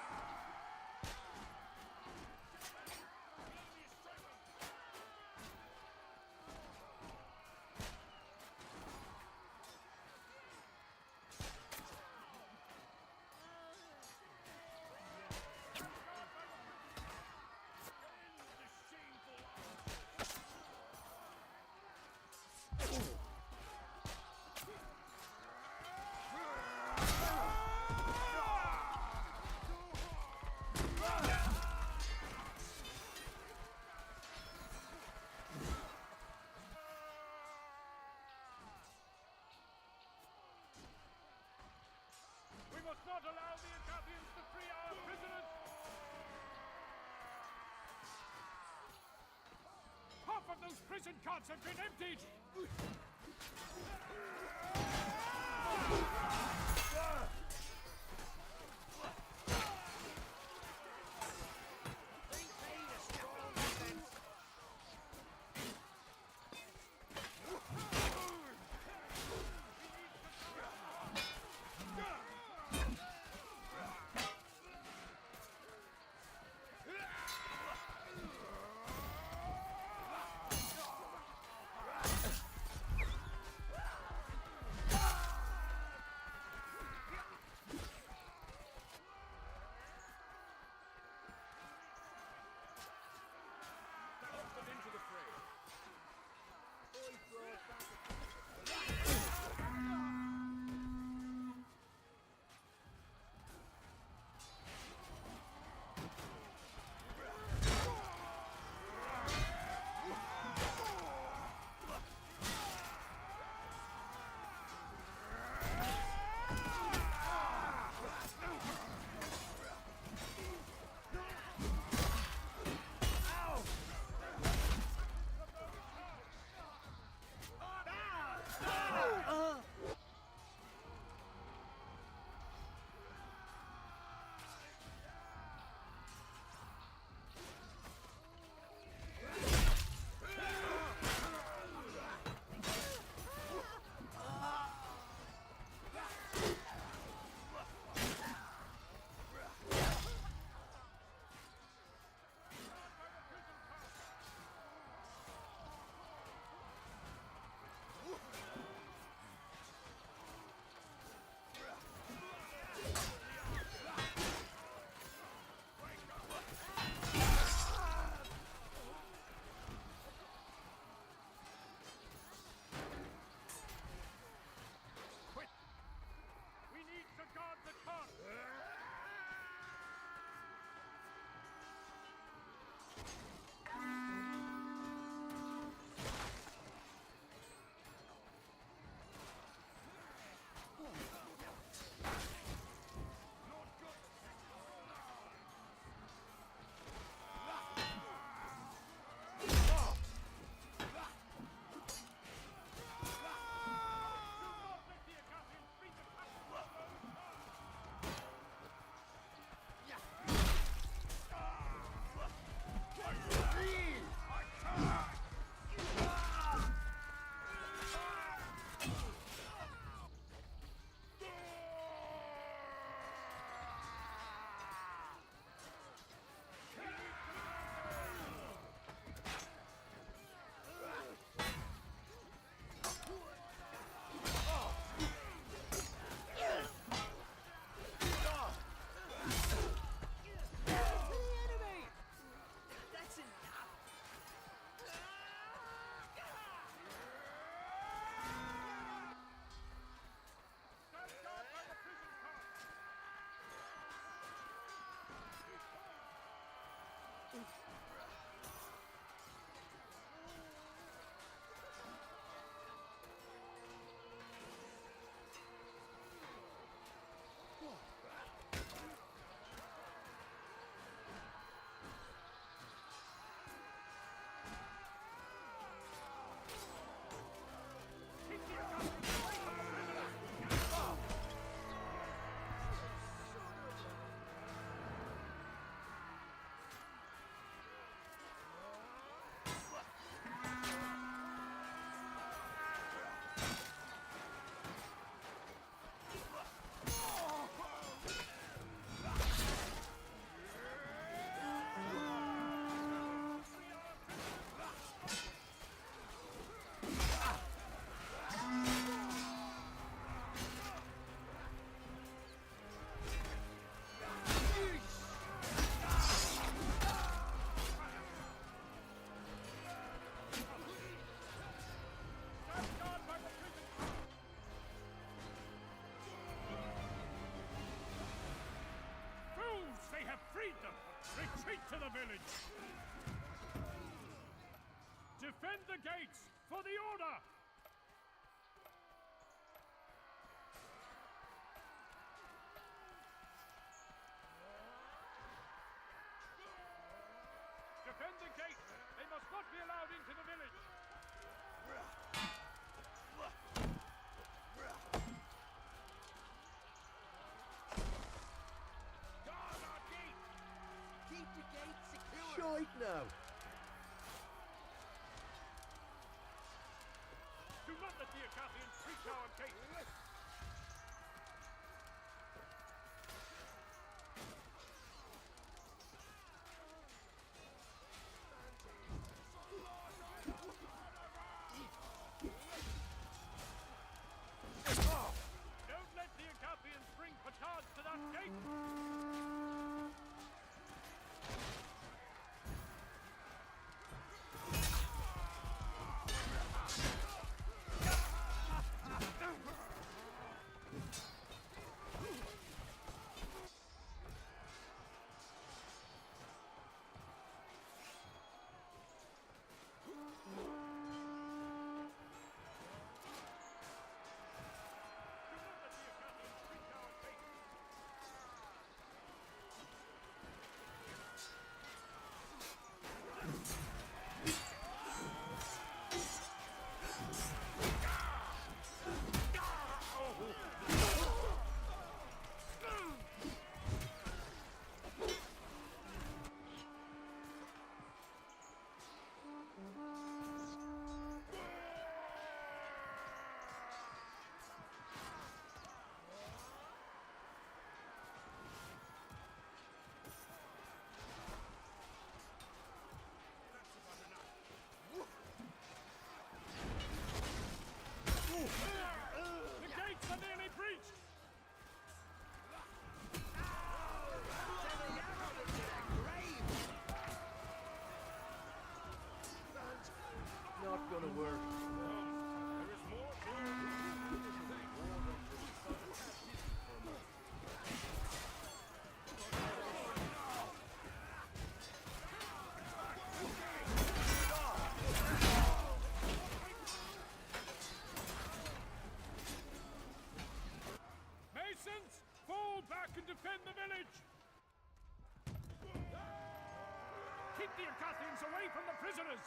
We must not allow the Agathians to free our prisoners! Half of those prison carts have been emptied! village. Defend the gates for the order. Defend the gates. They must not be allowed into the village. Guard our gate. Keep the gate secure. Shite now. Do not let the Acathians breach our gate. Don't let the Acathians bring petards to that gate! The gates are nearly breached! Not gonna work. There is more Masons, fall back and defend the village! Keep the Acathians away from the prisoners!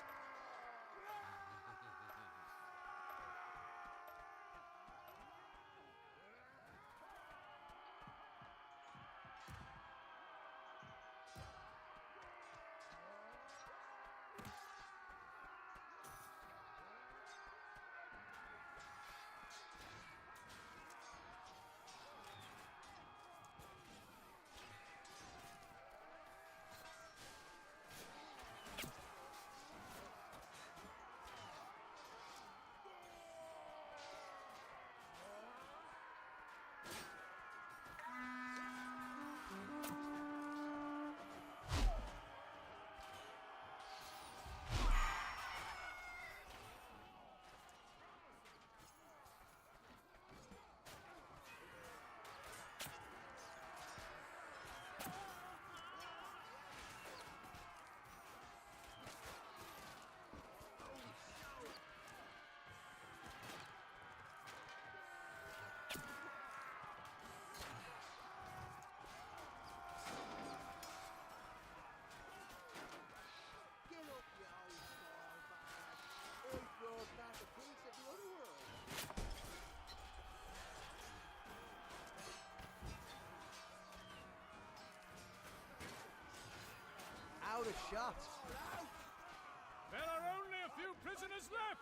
Out of shot. There are only a few prisoners left!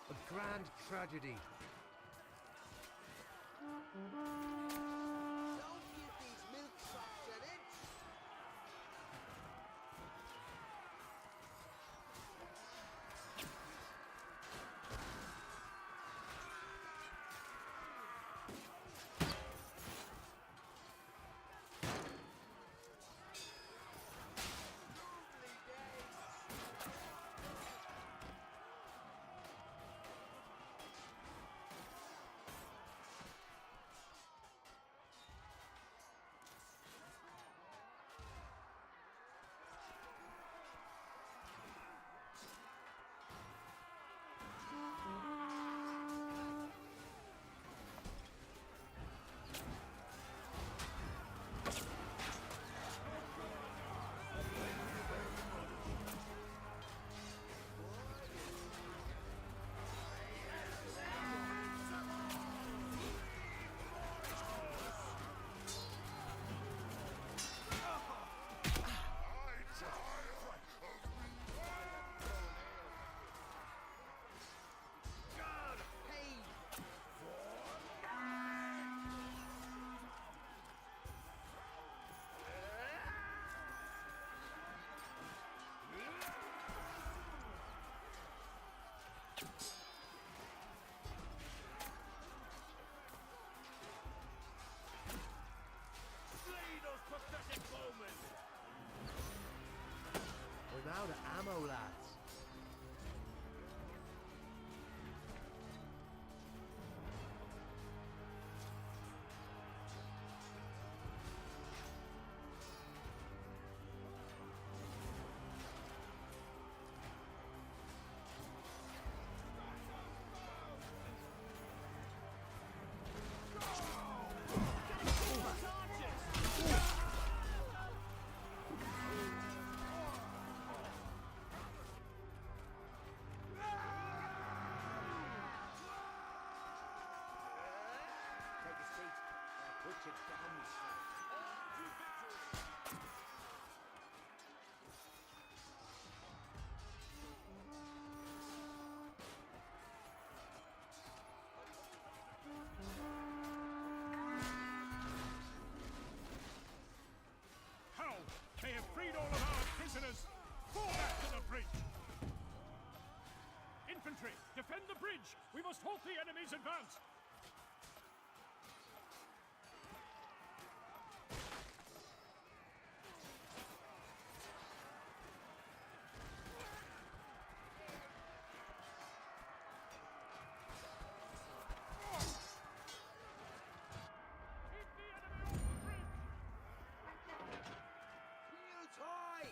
A grand tragedy. We're out of ammo, lads. Take a seat. I'll put you down, sir. How? They have freed all of our prisoners! Fall back to the bridge! Infantry, defend the bridge! We must halt the enemy's advance! Keep the enemy off the bridge! Shields high!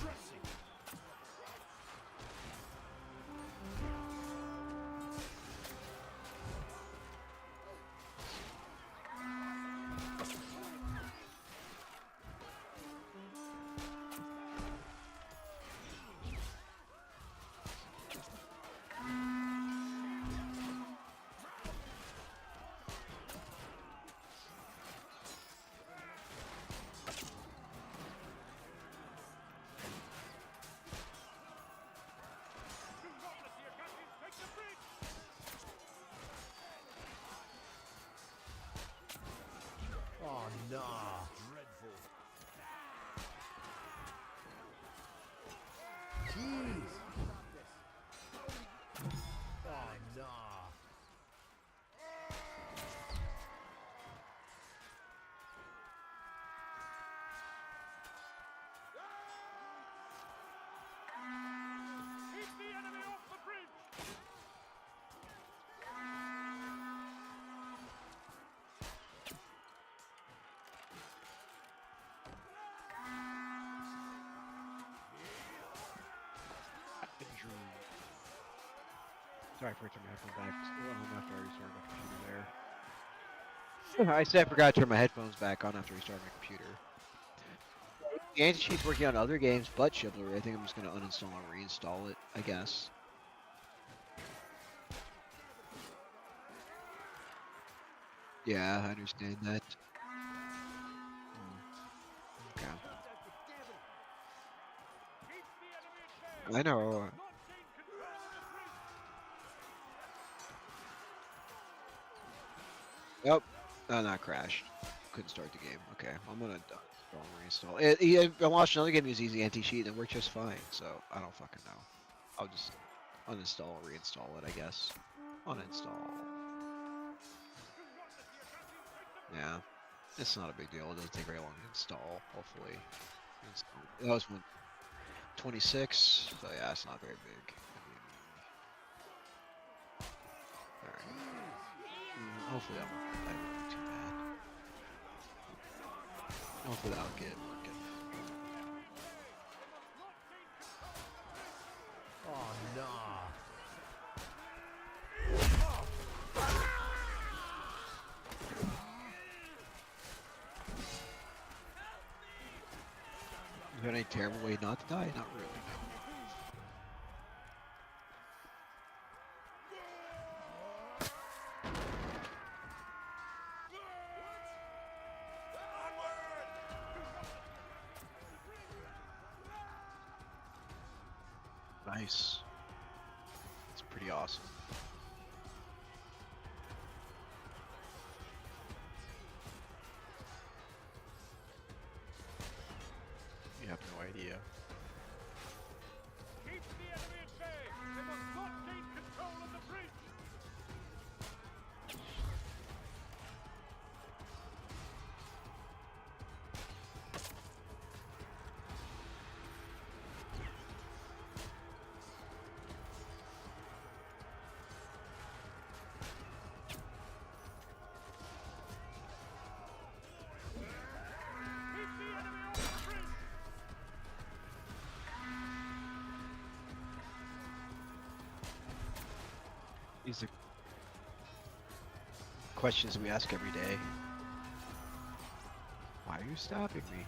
dressing. Oh no. Dreadful. Jeez. Oh no. Keep the enemy off the bridge. Sorry for turning my headphones back. After I restarted my computer there. I said I forgot to turn my headphones back on after I restarted my computer. The anti-cheat's working on other games but Chivalry. I think I'm just going to uninstall and reinstall it, I guess. Yeah, I understand that. Okay. I know. Yep. Oh, not crashed. Couldn't start the game. Okay, I'm gonna install and reinstall. I watched another game use easy anti-cheat and it worked just fine. So I don't fucking know. I'll just uninstall and reinstall it, I guess. Uninstall. Yeah, it's not a big deal. It doesn't take very long to install. Hopefully, that was one 26. So yeah, it's not very big. Alright. Hopefully that won't be too bad. Hopefully that'll get it working. Oh no. Is there any terrible way not to die? Not really. Nice. It's pretty awesome. You have no idea. Keep the enemy at bay. They must not gain control of the bridge. Keep the enemy off the bridge. These are questions we ask every day. Why are you stopping me?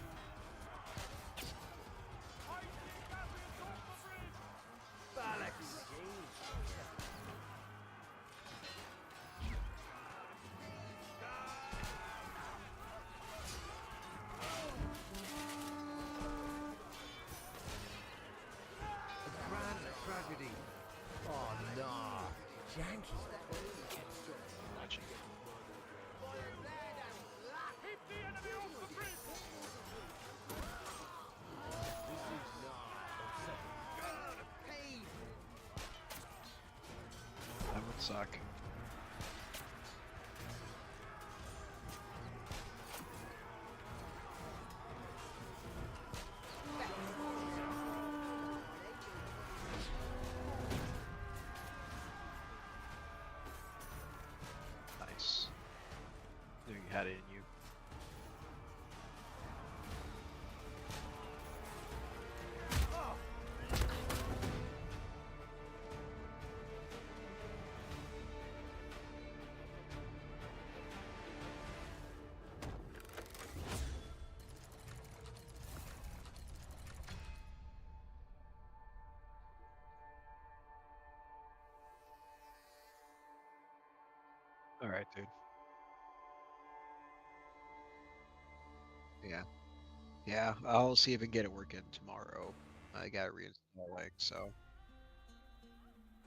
A grand tragedy. Oh no. Yankee. Watching. Keep the enemy off the bridge. That would suck. Nice. Knew you had it in you. right, dude. Yeah. Yeah, I'll see if I can get it working tomorrow. I got it reinstalled, like, so.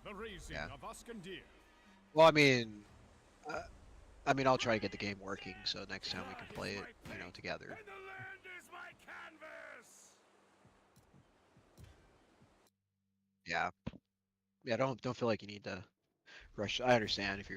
The raising Yeah. of Uskandir. Well, uh, I'll try to get the game working, so next time we can play it, together. And the land is my canvas. Yeah. Yeah, don't feel like you need to rush. I understand if you're